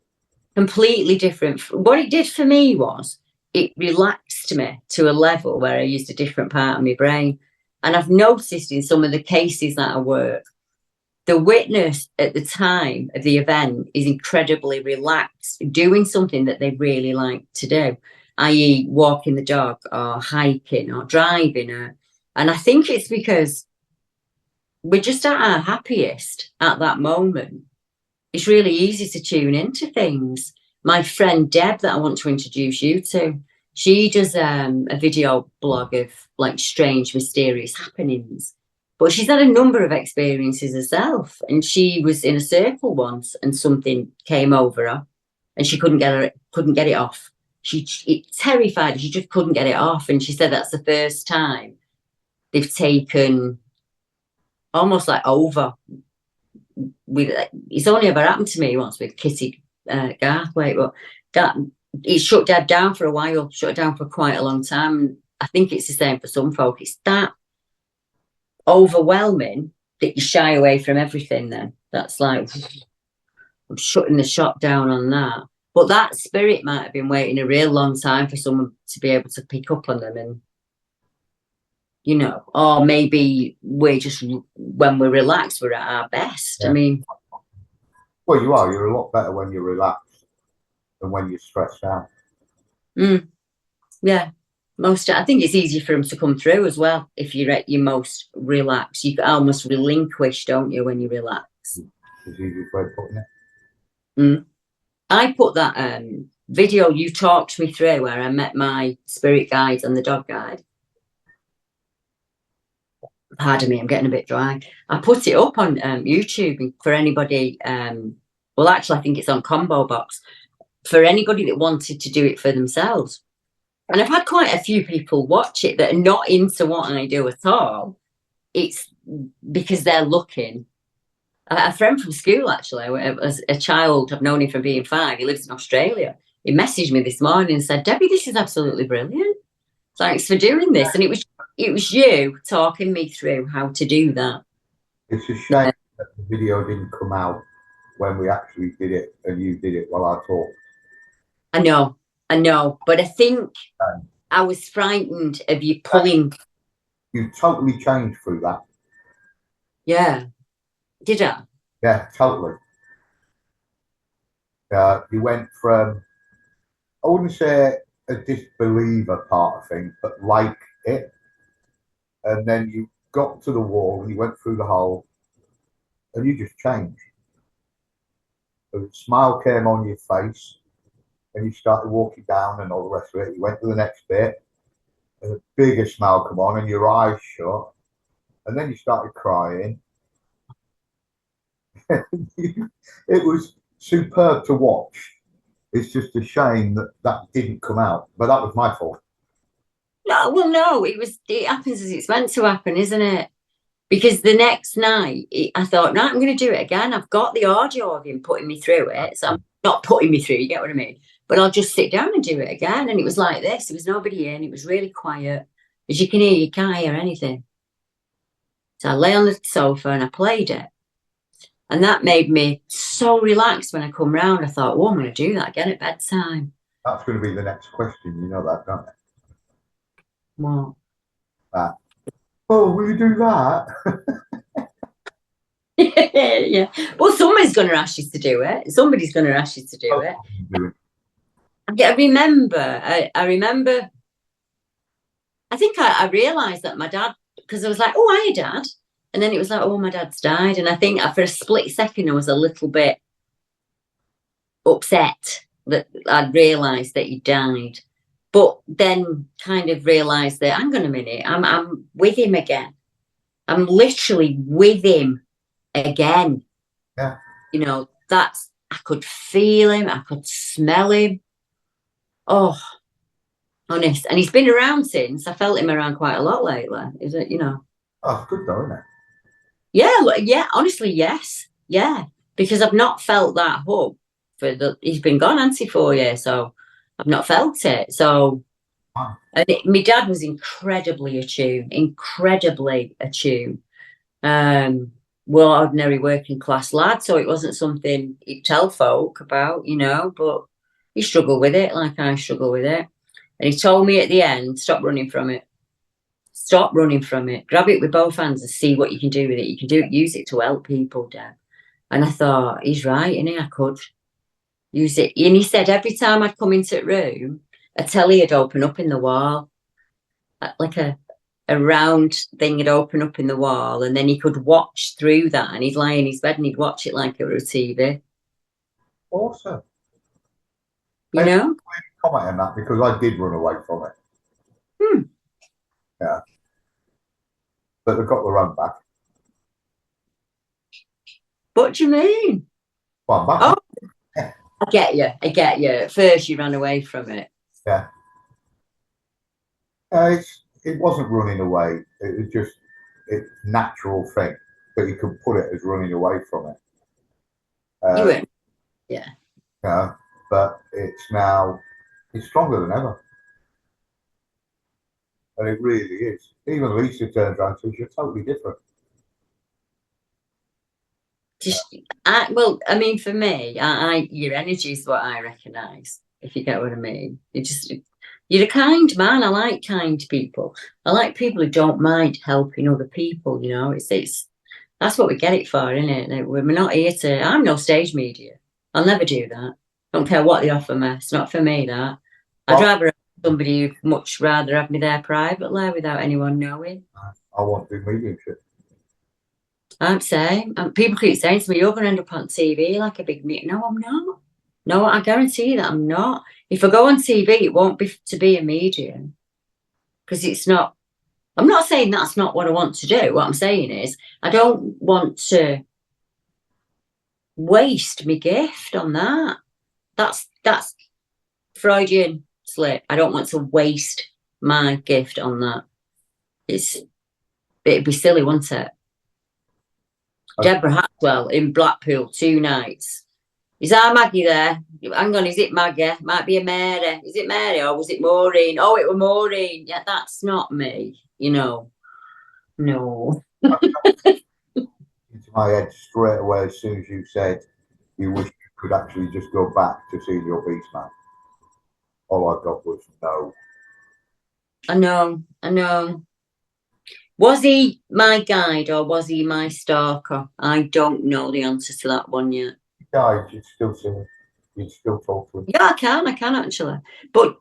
Speaker 1: Completely different. What it did for me was it relaxed me to a level where I used a different part of my brain. And I've noticed in some of the cases that I work, the witness at the time of the event is incredibly relaxed, doing something that they really like to do, i.e. walking the dog or hiking or driving. And I think it's because we're just at our happiest at that moment. It's really easy to tune into things. my friend Deb that I want to introduce you to. She does a video blog of like strange, mysterious happenings. But she's had a number of experiences herself. And she was in a circle once and something came over her and she couldn't get it off. It terrified her. She just couldn't get it off. And she said that's the first time they've taken almost like over with it's only ever happened to me once with Kitty Garthwaite, but that it shut Dad down for a while, shut it down for quite a long time. I think it's the same for some folk. It's that overwhelming that you shy away from everything. Then that's like I'm shutting the shop down on that. But that spirit might have been waiting a real long time for someone to be able to pick up on them, and you know, or maybe we're just when we're relaxed, we're at our best. Yeah. I mean,
Speaker 2: well, you are. You're a lot better when you're relaxed than when you're stressed out.
Speaker 1: Yeah, I think it's easier for them to come through as well. If you're at your most relaxed, you almost relinquish, don't you, when you relax?
Speaker 2: It's the easiest way of putting it.
Speaker 1: I put that video you talked me through where I met my spirit guide and the dog guide. Pardon me, I'm getting a bit dry. I put it up on YouTube for anybody. Well, actually, I think it's on Combo Box for anybody that wanted to do it for themselves. And I've had quite a few people watch it that are not into what I do at all. It's because they're looking. A friend from school, actually, as a child, I've known him from being 5. He lives in Australia. He messaged me this morning and said, "Debbie, this is absolutely brilliant. Thanks for doing this." And it was you talking me through how to do that.
Speaker 2: It's a shame that the video didn't come out when we actually did it and you did it while I talked.
Speaker 1: I know, but I think I was frightened of you pulling.
Speaker 2: You totally changed through that.
Speaker 1: Yeah. Did I?
Speaker 2: Yeah, totally. You went from, I wouldn't say a disbeliever part of things, but like it. And then you got to the wall and you went through the hole and you just changed. A smile came on your face and you started walking down and all the rest of it. You went to the next bit and a bigger smile come on and your eyes shut. And then you started crying. It was superb to watch. It's just a shame that didn't come out, but that was my fault.
Speaker 1: No, it happens as it's meant to happen, isn't it? Because the next night I thought, no, I'm going to do it again. I've got the audio of him putting me through it, so I'm not putting me through, you get what I mean? But I'll just sit down and do it again. And it was like this. There was nobody in. It was really quiet. As you can hear, you can't hear anything. So I lay on the sofa and I played it. And that made me so relaxed when I come round. I thought, oh, I'm going to do that again at bedtime.
Speaker 2: That's going to be the next question. You know that, don't you?
Speaker 1: What?
Speaker 2: Oh, will you do that?
Speaker 1: Yeah. Well, somebody's going to ask you to do it. Somebody's going to ask you to do it. I remember. I think I realised that my dad, because I was like, oh, hiya, Dad. And then it was like, oh, my dad's died. And I think for a split second, I was a little bit upset that I'd realised that he died. But then kind of realised that, hang on a minute, I'm with him again. I'm literally with him again.
Speaker 2: Yeah.
Speaker 1: You know, I could feel him. I could smell him. Oh, honest. And he's been around since. I felt him around quite a lot lately. Is it, you know?
Speaker 2: Oh, good though, isn't it?
Speaker 1: Yeah, honestly, yes. Yeah. Because I've not felt that hug he's been gone, hasn't he, 4 years, so I've not felt it. So
Speaker 2: wow.
Speaker 1: And my dad was incredibly attuned. Well, ordinary working class lad, so it wasn't something he'd tell folk about, you know, but he struggled with it like I struggle with it. And he told me at the end, stop running from it. Stop running from it. Grab it with both hands and see what you can do with it. You can use it to help people, Dad. And I thought, he's right, innit? I could use it. And he said every time I'd come into the room, a telly would open up in the wall. Like a round thing would open up in the wall, and then he could watch through that. And he'd lie in his bed and he'd watch it like it was a TV.
Speaker 2: Awesome.
Speaker 1: you know?
Speaker 2: Comment on that because I did run away from it. Yeah. But they've got the run back.
Speaker 1: What do you mean?
Speaker 2: Well, I'm back.
Speaker 1: Oh, I get you. I get you. At first, you ran away from it.
Speaker 2: Yeah. It wasn't running away. It was just a natural thing, but you could put it as running away from it.
Speaker 1: You weren't. Yeah.
Speaker 2: Yeah. But it's stronger than ever. And it really is. Even Lisa turns around and says, you're totally different.
Speaker 1: Well, I mean, for me, your energy is what I recognise, if you get what I mean. You're a kind man. I like kind people. I like people who don't mind helping other people, you know. It's that's what we get it for, isn't it? We're not here I'm no stage media. I'll never do that. Don't care what they offer me. It's not for me, that. I'd rather have somebody who'd much rather have me there privately without anyone knowing.
Speaker 2: I want to do mediumship.
Speaker 1: I'm saying, and people keep saying to me, you're going to end up on TV like a big meat. No, I'm not. No, I guarantee you that I'm not. If I go on TV, it won't be to be a medium because it's not. I'm not saying that's not what I want to do. What I'm saying is I don't want to waste my gift on that. That's Freudian slip. I don't want to waste my gift on that. It'd be silly, wouldn't it? Deborah Hatwell in Blackpool 2 nights. Is our Maggie there? Hang on, is it Maggie? Might be a Mary. Is it Mary or was it Maureen? Oh, it was Maureen. Yeah, that's not me, you know. No.
Speaker 2: Into my head straight away as soon as you said you wish you could actually just go back to see your beast man. All I got was no.
Speaker 1: I know. Was he my guide or was he my stalker? I don't know the answer to that one yet.
Speaker 2: Yeah, you'd still see him. You'd still talk to him.
Speaker 1: Yeah, I can actually. But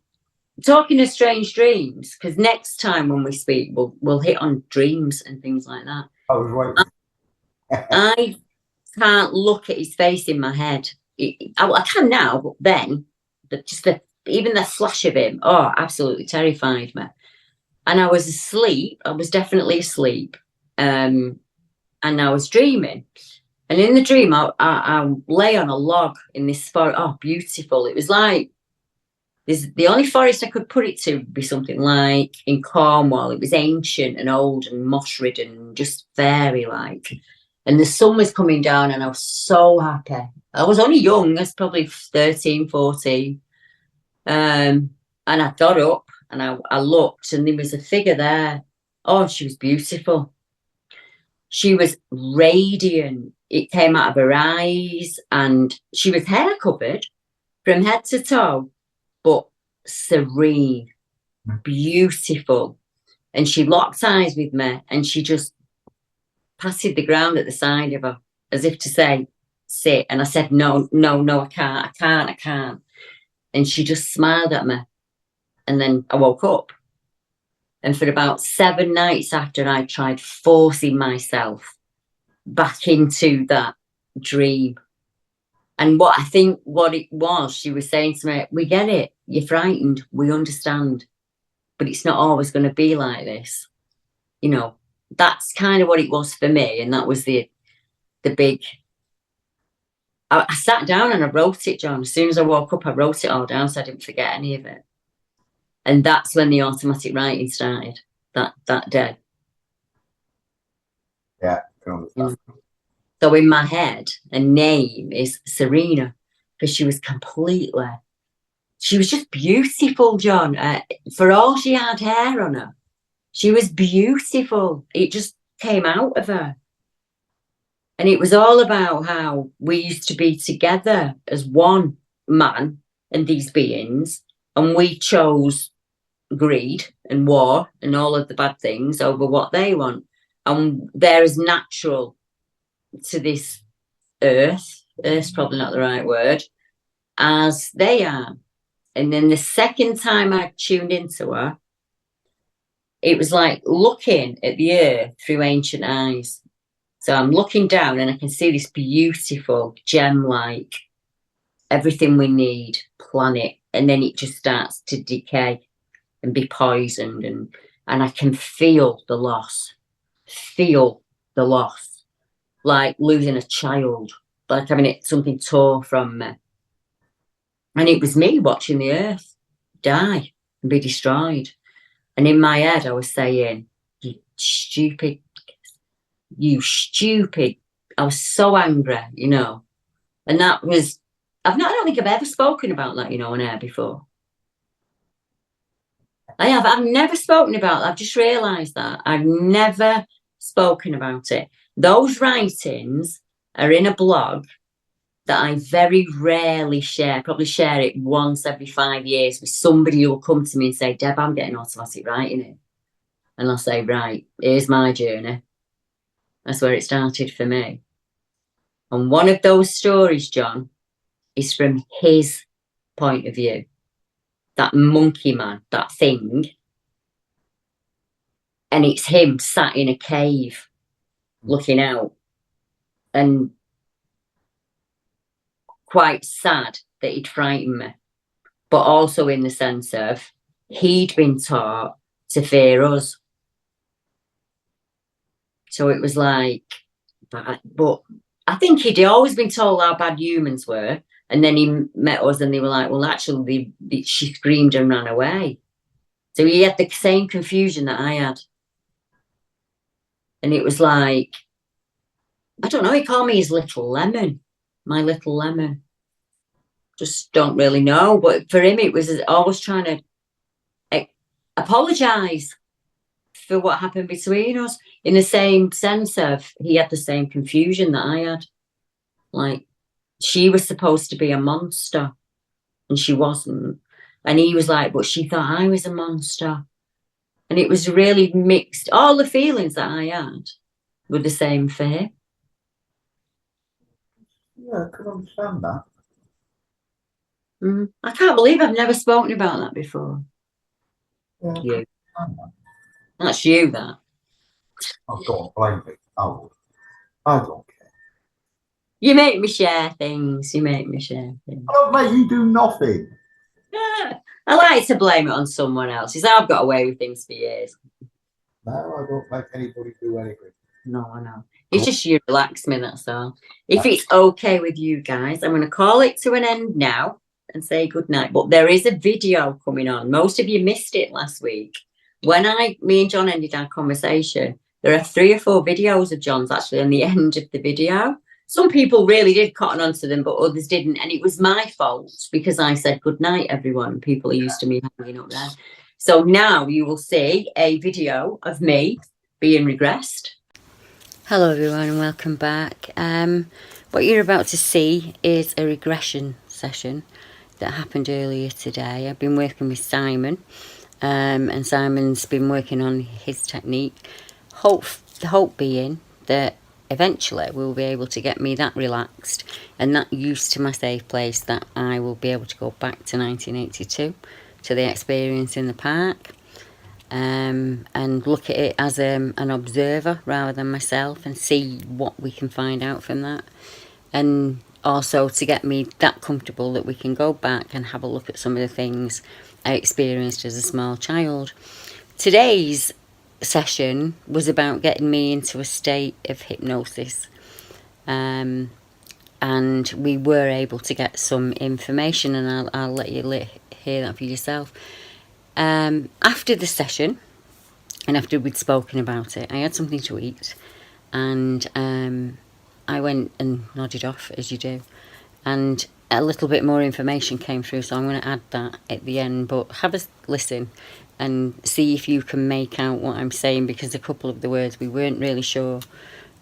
Speaker 1: talking of strange dreams, because next time when we speak, we'll hit on dreams and things like that.
Speaker 2: I was waiting.
Speaker 1: I can't look at his face in my head. I can now, but then even the flash of him, absolutely terrified me. And I was asleep. I was definitely asleep. And I was dreaming. And in the dream, I lay on a log in this forest. Oh, beautiful. It was like, the only forest I could put it to would be something like in Cornwall. It was ancient and old and moss-ridden and just fairy-like. And the sun was coming down and I was so happy. I was only young. I was probably 13, 14. And I got up and I looked and there was a figure there. Oh, she was beautiful. She was radiant. It came out of her eyes and she was hair covered from head to toe, but serene, beautiful. And she locked eyes with me and she just patted the ground at the side of her as if to say, sit. And I said, no, I can't. And she just smiled at me. And then I woke up. And for about 7 nights after, I tried forcing myself back into that dream. And what it was, she was saying to me, we get it. You're frightened. We understand. But it's not always going to be like this. You know, that's kind of what it was for me. And that was the big... I sat down and I wrote it, John. As soon as I woke up, I wrote it all down so I didn't forget any of it. And that's when the automatic writing started, that day.
Speaker 2: Yeah, I can understand.
Speaker 1: So in my head, her name is Serena, because she was just beautiful, John. For all she had hair on her, she was beautiful. It just came out of her. And it was all about how we used to be together as one man and these beings, and we chose greed and war and all of the bad things over what they want. And they're as natural to this earth's probably not the right word, as they are. And then the second time I tuned into her, it was like looking at the earth through ancient eyes. So I'm looking down and I can see this beautiful gem-like, everything we need planet and then it just starts to decay and be poisoned, and I can feel the loss, like losing a child, like having something tore from me. And it was me watching the earth die and be destroyed. And in my head, I was saying, you stupid. I was so angry, you know. And that was, I don't think I've ever spoken about that, you know, on air before. I've never spoken about that. I've just realised that. I've never spoken about it. Those writings are in a blog that I very rarely share, probably share it once every 5 years with somebody who will come to me and say, Deb, I'm getting automatic writing it. And I'll say, right, here's my journey. That's where it started for me. And one of those stories, John, is from his point of view. That monkey man, that thing. And it's him sat in a cave looking out, and quite sad that he'd frightened me, but also in the sense of he'd been taught to fear us. So it was like, but I think he'd always been told how bad humans were, and then he met us and they were like, well, actually, she screamed and ran away. So he had the same confusion that I had. And it was like, I don't know, he called me his little lemon, my little lemon. Just don't really know. But for him, it was always trying to apologise for what happened between us, in the same sense of he had the same confusion that I had. Like, she was supposed to be a monster and she wasn't. And he was like, but she thought I was a monster. And it was really mixed. All the feelings that I had were the same fear.
Speaker 2: Yeah, I can understand that.
Speaker 1: I can't believe I've never spoken about that before.
Speaker 2: Yeah,
Speaker 1: You. That's you, that.
Speaker 2: Oh, don't blame me. Oh, I don't care.
Speaker 1: You make me share things.
Speaker 2: I don't make you do nothing.
Speaker 1: I like to blame it on someone else. I've got away with things for years.
Speaker 2: No, I don't make anybody do anything.
Speaker 1: No, I know. It's just you relax me, that's all. If it's okay with you guys, I'm going to call it to an end now and say good night. But there is a video coming on. Most of you missed it last week. When me and John ended our conversation, there are 3 or 4 videos of John's actually on the end of the video. Some people really did cotton onto them, but others didn't. And it was my fault because I said good night, everyone. People are used to me hanging up there. So now you will see a video of me being regressed. Hello everyone and welcome back. What you're about to see is a regression session that happened earlier today. I've been working with Simon, and Simon's been working on his technique. The hope being that eventually we'll be able to get me that relaxed and that used to my safe place that I will be able to go back to 1982, to the experience in the park. And look at it as an observer rather than myself, and see what we can find out from that. And also to get me that comfortable that we can go back and have a look at some of the things I experienced as a small child. Today's session was about getting me into a state of hypnosis. And we were able to get some information, and I'll let you hear that for yourself. After the session, and after we'd spoken about it, I had something to eat, and I went and nodded off, as you do, and a little bit more information came through, so I'm going to add that at the end. But have a listen and see if you can make out what I'm saying, because a couple of the words we weren't really sure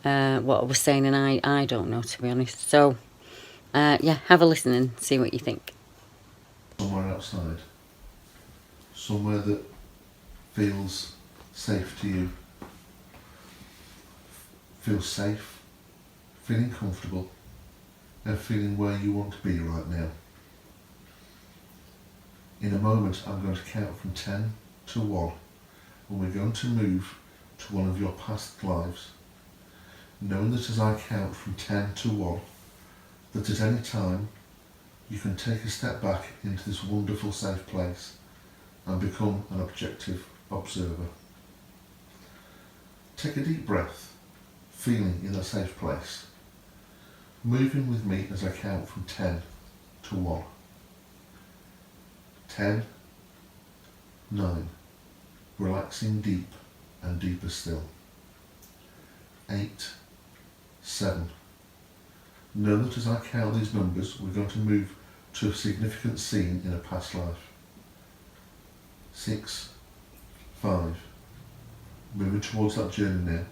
Speaker 1: what I was saying, and I don't know, to be honest. So yeah, have a listen and see what you think.
Speaker 3: Somewhere outside, somewhere that feels safe to you, feels safe, feeling comfortable, and feeling where you want to be right now. In a moment I'm going to count from 10 to 1, and we're going to move to one of your past lives, knowing that as I count from 10 to 1, that at any time you can take a step back into this wonderful safe place and become an objective observer. Take a deep breath, feeling in a safe place. Moving with me as I count from 10 to 1. 10, 9, relaxing deep and deeper still. 8, 7. Know that as I count these numbers, we're going to move to a significant scene in a past life. 6, 5. Moving towards that journey now.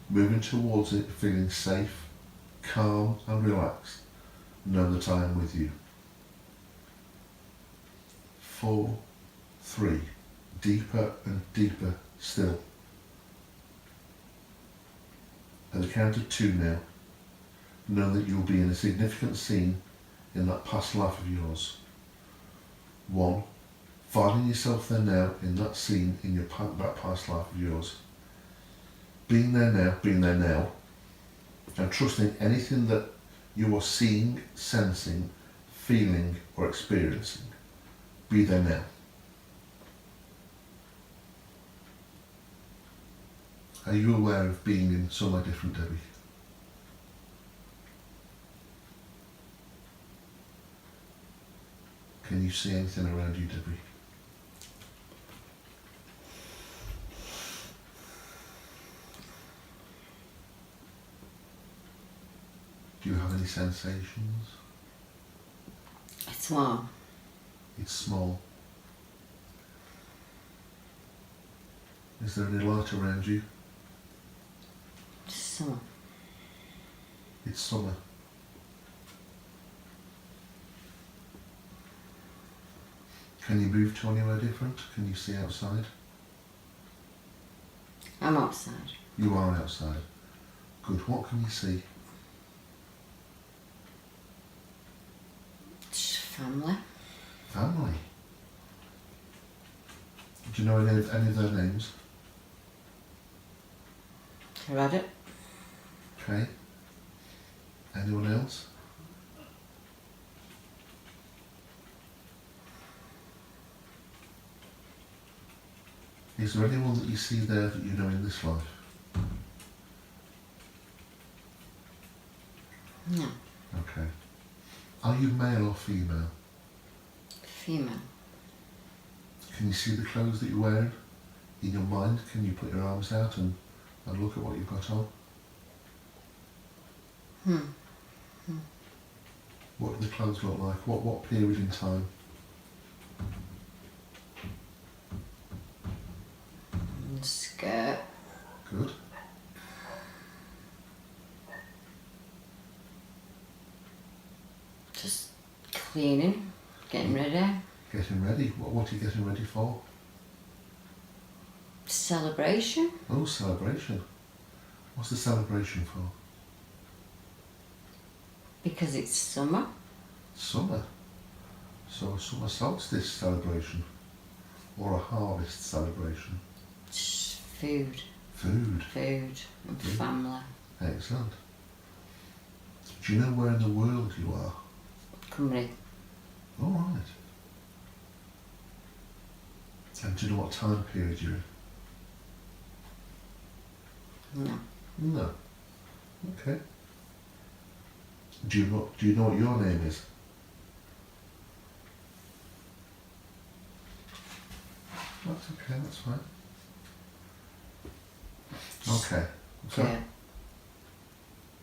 Speaker 3: Moving towards it, feeling safe, calm and relaxed. Know that I am with you. 4, 3. Deeper and deeper still. At the count of 2 now, know that you'll be in a significant scene in that past life of yours. 1. Finding yourself there now in that scene in that past life of yours. Being there now, and trusting anything that you are seeing, sensing, feeling or experiencing. Be there now. Are you aware of being in somewhere different, Debbie? Can you see anything around you, Debbie? Do you have any sensations?
Speaker 1: It's small.
Speaker 3: It's small. Is there any light around you?
Speaker 1: Summer.
Speaker 3: It's summer. Can you move to anywhere different? Can you see outside?
Speaker 1: I'm outside.
Speaker 3: You are outside. Good. What can you see?
Speaker 1: Family.
Speaker 3: Family. Do you know any of their names?
Speaker 1: I read it.
Speaker 3: Okay. Anyone else? Is there anyone that you see there that you know in this life?
Speaker 1: No.
Speaker 3: Okay. Are you male or female?
Speaker 1: Female.
Speaker 3: Can you see the clothes that you're wearing? In your mind, can you put your arms out and look at what you've got on? What do the clothes look like? What period in time?
Speaker 1: Skirt.
Speaker 3: Good.
Speaker 1: Just cleaning, getting ready.
Speaker 3: Getting ready? What are you getting ready for?
Speaker 1: Celebration.
Speaker 3: Oh, celebration. What's the celebration for?
Speaker 1: Because it's summer.
Speaker 3: Summer. So a summer solstice celebration. Or a harvest celebration.
Speaker 1: Just food.
Speaker 3: Food.
Speaker 1: Food and family.
Speaker 3: Excellent. Do you know where in the world you are?
Speaker 1: Cymru.
Speaker 3: All right. And do you know what time period you're in?
Speaker 1: No.
Speaker 3: No. Okay. Do you know what your name is? That's okay, that's fine. Okay. So,
Speaker 1: Girl.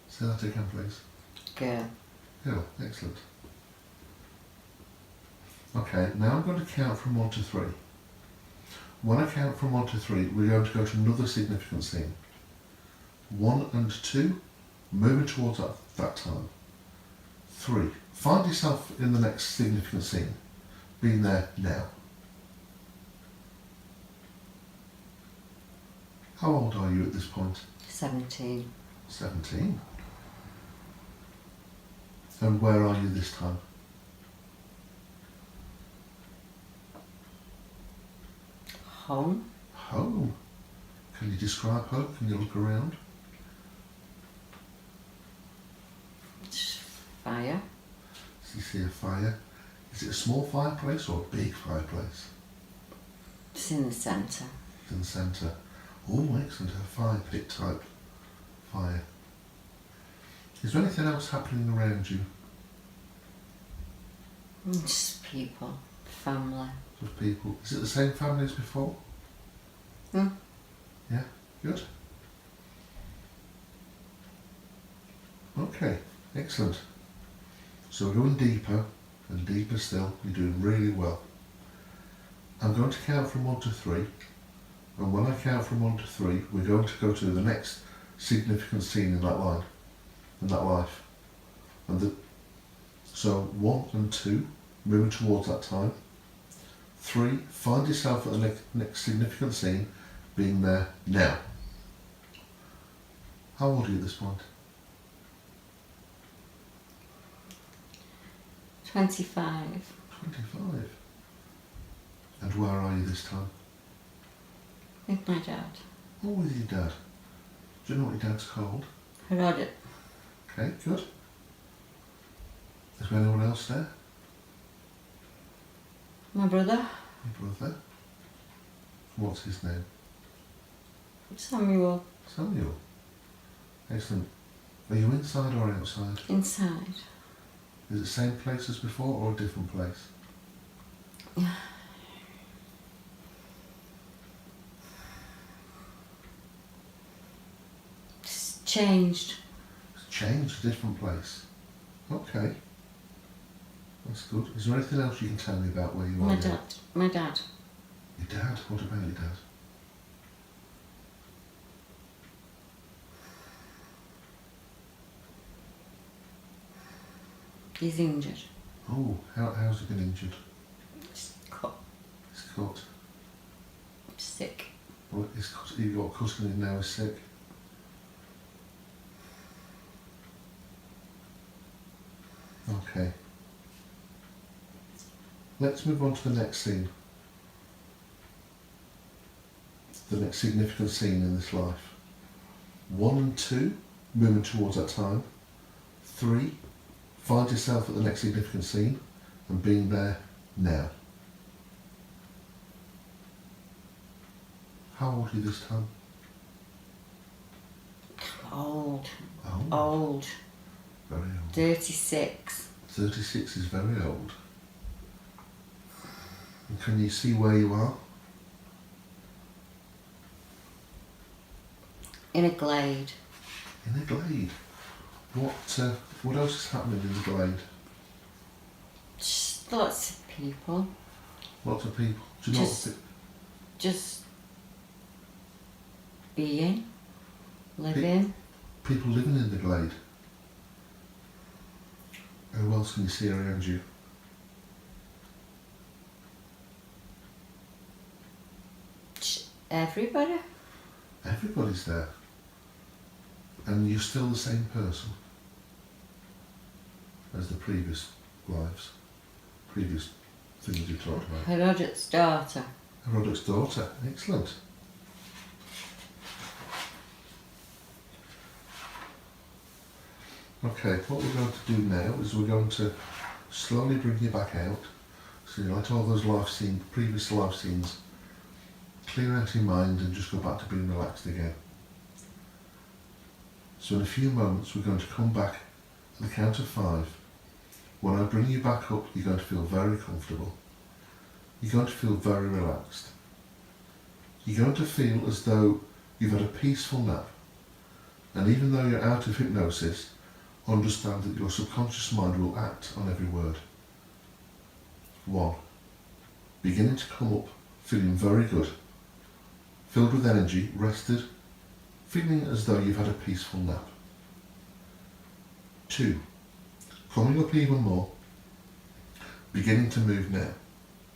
Speaker 3: say that again, please.
Speaker 1: Girl.
Speaker 3: Cool, excellent. Okay, now I'm going to count from 1 to 3. When I count from 1 to 3, we're going to go to another significant scene. 1 and 2, moving towards that time. 3, find yourself in the next significant scene, being there now. How old are you at this point?
Speaker 1: 17.
Speaker 3: 17. And where are you this time?
Speaker 1: Home.
Speaker 3: Home. Can you describe home? Can you look around?
Speaker 1: Just fire.
Speaker 3: So you see a fire. Is it a small fireplace or a big fireplace?
Speaker 1: It's in the centre.
Speaker 3: It's in the centre. Oh, excellent, a fire pit type fire. Is there anything else happening around you?
Speaker 1: Just people, family.
Speaker 3: Just people. Is it the same family as before?
Speaker 1: Hmm.
Speaker 3: Yeah, good. Okay, excellent. So we're going deeper and deeper still. You're doing really well. I'm going to count from 1 to 3, and when I count from 1 to 3, we're going to go to the next significant scene in that line, in that life. And so 1 and 2, moving towards that time. 3, find yourself at the next significant scene, being there now. How old are you at this point?
Speaker 1: 25.
Speaker 3: 25. And where are you this time?
Speaker 1: With my dad.
Speaker 3: Oh, with your dad. Do you know what your dad's called?
Speaker 1: Herodot.
Speaker 3: Okay, good. Is there anyone else there?
Speaker 1: My brother.
Speaker 3: Your brother? What's his name?
Speaker 1: Samuel.
Speaker 3: Samuel. Excellent. Are you inside or outside?
Speaker 1: Inside.
Speaker 3: Is it the same place as before or a different place?
Speaker 1: It's changed.
Speaker 3: It's changed, a different place. Okay. That's good. Is there anything else you can tell me about where you are
Speaker 1: My
Speaker 3: now?
Speaker 1: dad. My dad.
Speaker 3: Your dad? What about your dad?
Speaker 1: He's injured.
Speaker 3: Oh, how's he been injured?
Speaker 1: He's cut.
Speaker 3: He's cut.
Speaker 1: Sick.
Speaker 3: Well, he got cut and now he's sick. Okay. Let's move on to the next scene. The next significant scene in this life. 1 and 2, moving towards that time. 3, find yourself at the next significant scene and being there now. How old are you this time?
Speaker 1: Old.
Speaker 3: Old.
Speaker 1: Old.
Speaker 3: Very old.
Speaker 1: 36.
Speaker 3: 36 is very old. And can you see where you are?
Speaker 1: In a glade.
Speaker 3: In a glade. What else is happening in the glade?
Speaker 1: Just lots of people.
Speaker 3: Lots of people. Do you know what
Speaker 1: Just being. Living.
Speaker 3: people living in the glade? Who else can you see around you?
Speaker 1: Everybody.
Speaker 3: Everybody's there. And you're still the same person as the previous lives, previous things you talked about.
Speaker 1: Herodot's daughter.
Speaker 3: Herodot's daughter. Excellent. Okay, what we're going to do now is we're going to slowly bring you back out. So you let all those previous life scenes clear out your mind and just go back to being relaxed again. So in a few moments we're going to come back at the count of 5. When I bring you back up, you're going to feel very comfortable. You're going to feel very relaxed. You're going to feel as though you've had a peaceful nap. And even though you're out of hypnosis, understand that your subconscious mind will act on every word. 1. Beginning to come up, feeling very good. Filled with energy, rested, feeling as though you've had a peaceful nap. 2. Coming up even more, beginning to move now,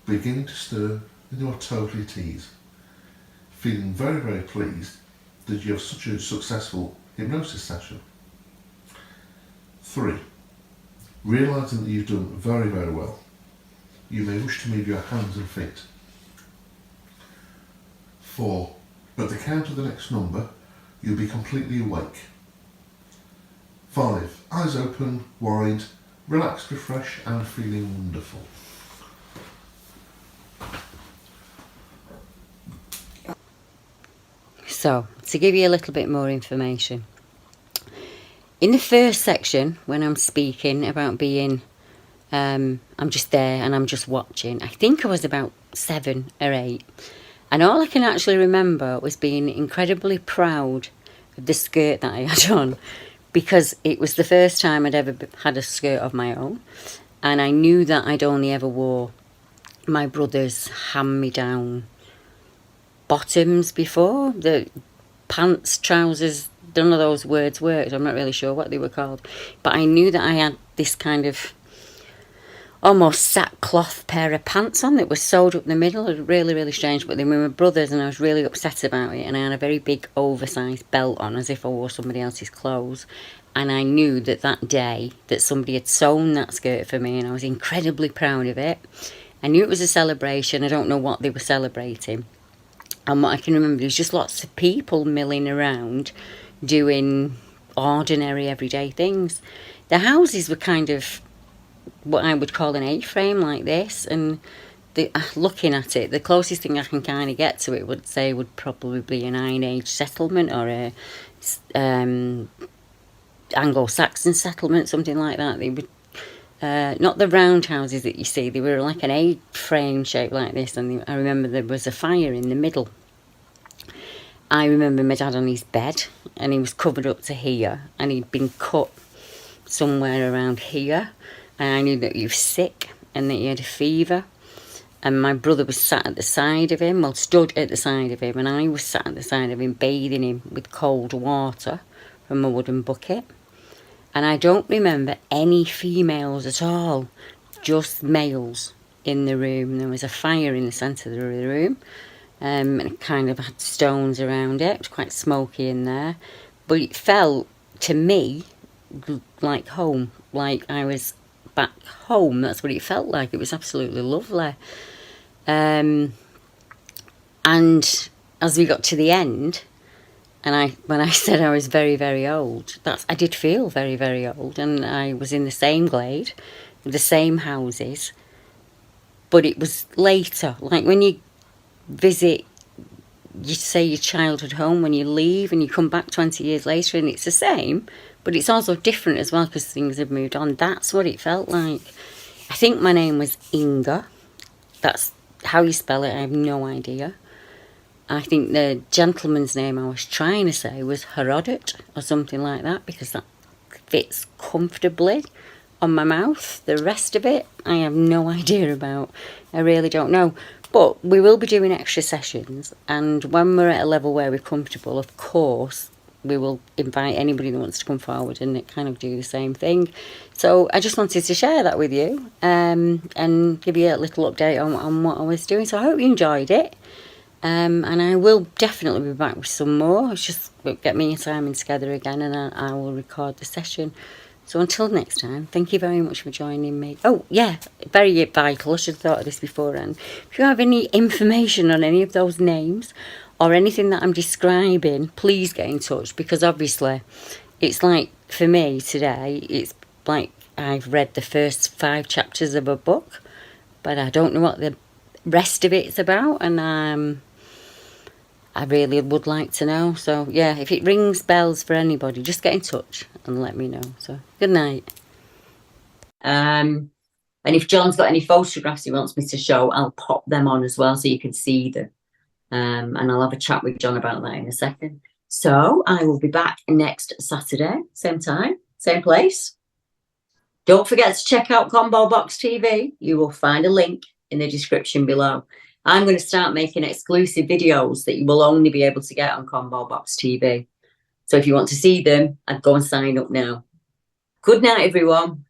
Speaker 3: beginning to stir, and you are totally at ease. Feeling very, very pleased that you have such a successful hypnosis session. 3. Realising that you've done very, very well. You may wish to move your hands and feet. 4. At the count of the next number, you'll be completely awake. 5. Eyes open, wide, relaxed, refreshed and feeling wonderful.
Speaker 1: So, to give you a little bit more information, in the first section, when I'm speaking about being, I'm just there and I'm just watching, I think I was about 7 or 8. And all I can actually remember was being incredibly proud of the skirt that I had on, because it was the first time I'd ever had a skirt of my own. And I knew that I'd only ever wore my brother's hand-me-down bottoms before. The pants, trousers, none of those words worked. I'm not really sure what they were called. But I knew that I had this kind of almost sackcloth pair of pants on that was sewed up the middle. It was really, really strange. But they were my brother's and I was really upset about it. And I had a very big oversized belt on as if I wore somebody else's clothes. And I knew that that day that somebody had sewn that skirt for me and I was incredibly proud of it. I knew it was a celebration. I don't know what they were celebrating. And what I can remember is just lots of people milling around doing ordinary everyday things. The houses were kind of what I would call an A-frame like this, and looking at it, the closest thing I can kind of get to it would probably be an Iron Age settlement or a Anglo-Saxon settlement, something like that. They would not the round houses that you see, they were like an A-frame shape like this, and I remember there was a fire in the middle. I remember my dad on his bed and he was covered up to here and he'd been cut somewhere around here, and I knew that he was sick and that he had a fever, and my brother was sat at the side of him, well, stood at the side of him, and I was sat at the side of him bathing him with cold water from a wooden bucket. And I don't remember any females at all, just males in the room. There was a fire in the centre of the room, and it kind of had stones around it. It was quite smoky in there, but it felt to me like home, like I was back home. That's what it felt like. It was absolutely lovely. And as we got to the end, and when I said I was very, very old, I did feel very, very old. And I was in the same glade, the same houses, but it was later. Like when you visit, you say your childhood home, when you leave and you come back 20 years later and it's the same, but it's also different as well because things have moved on. That's what it felt like. I think my name was Inga. That's how you spell it, I have no idea. I think the gentleman's name I was trying to say was Herodot or something like that, because that fits comfortably on my mouth. The rest of it, I have no idea about. I really don't know. But we will be doing extra sessions, and when we're at a level where we're comfortable, of course, we will invite anybody that wants to come forward and kind of do the same thing. So I just wanted to share that with you and give you a little update on what I was doing. So I hope you enjoyed it. And I will definitely be back with some more. It's just get me and Simon together again and I will record the session. So until next time, thank you very much for joining me. Oh, yeah, very vital. I should have thought of this beforehand. If you have any information on any of those names or anything that I'm describing, please get in touch, because obviously it's like, for me today, it's like I've read the first 5 chapters of a book, but I don't know what the rest of it's about, and I really would like to know. So yeah, if it rings bells for anybody, just get in touch and let me know. So good night. And if John's got any photographs he wants me to show, I'll pop them on as well so you can see them. And I'll have a chat with John about that in a second. So I will be back next Saturday, same time, same place. Don't forget to check out Combo Box TV. You will find a link in the description below. I'm going to start making exclusive videos that you will only be able to get on Combo Box TV. So if you want to see them, I'd go and sign up now. Good night, everyone.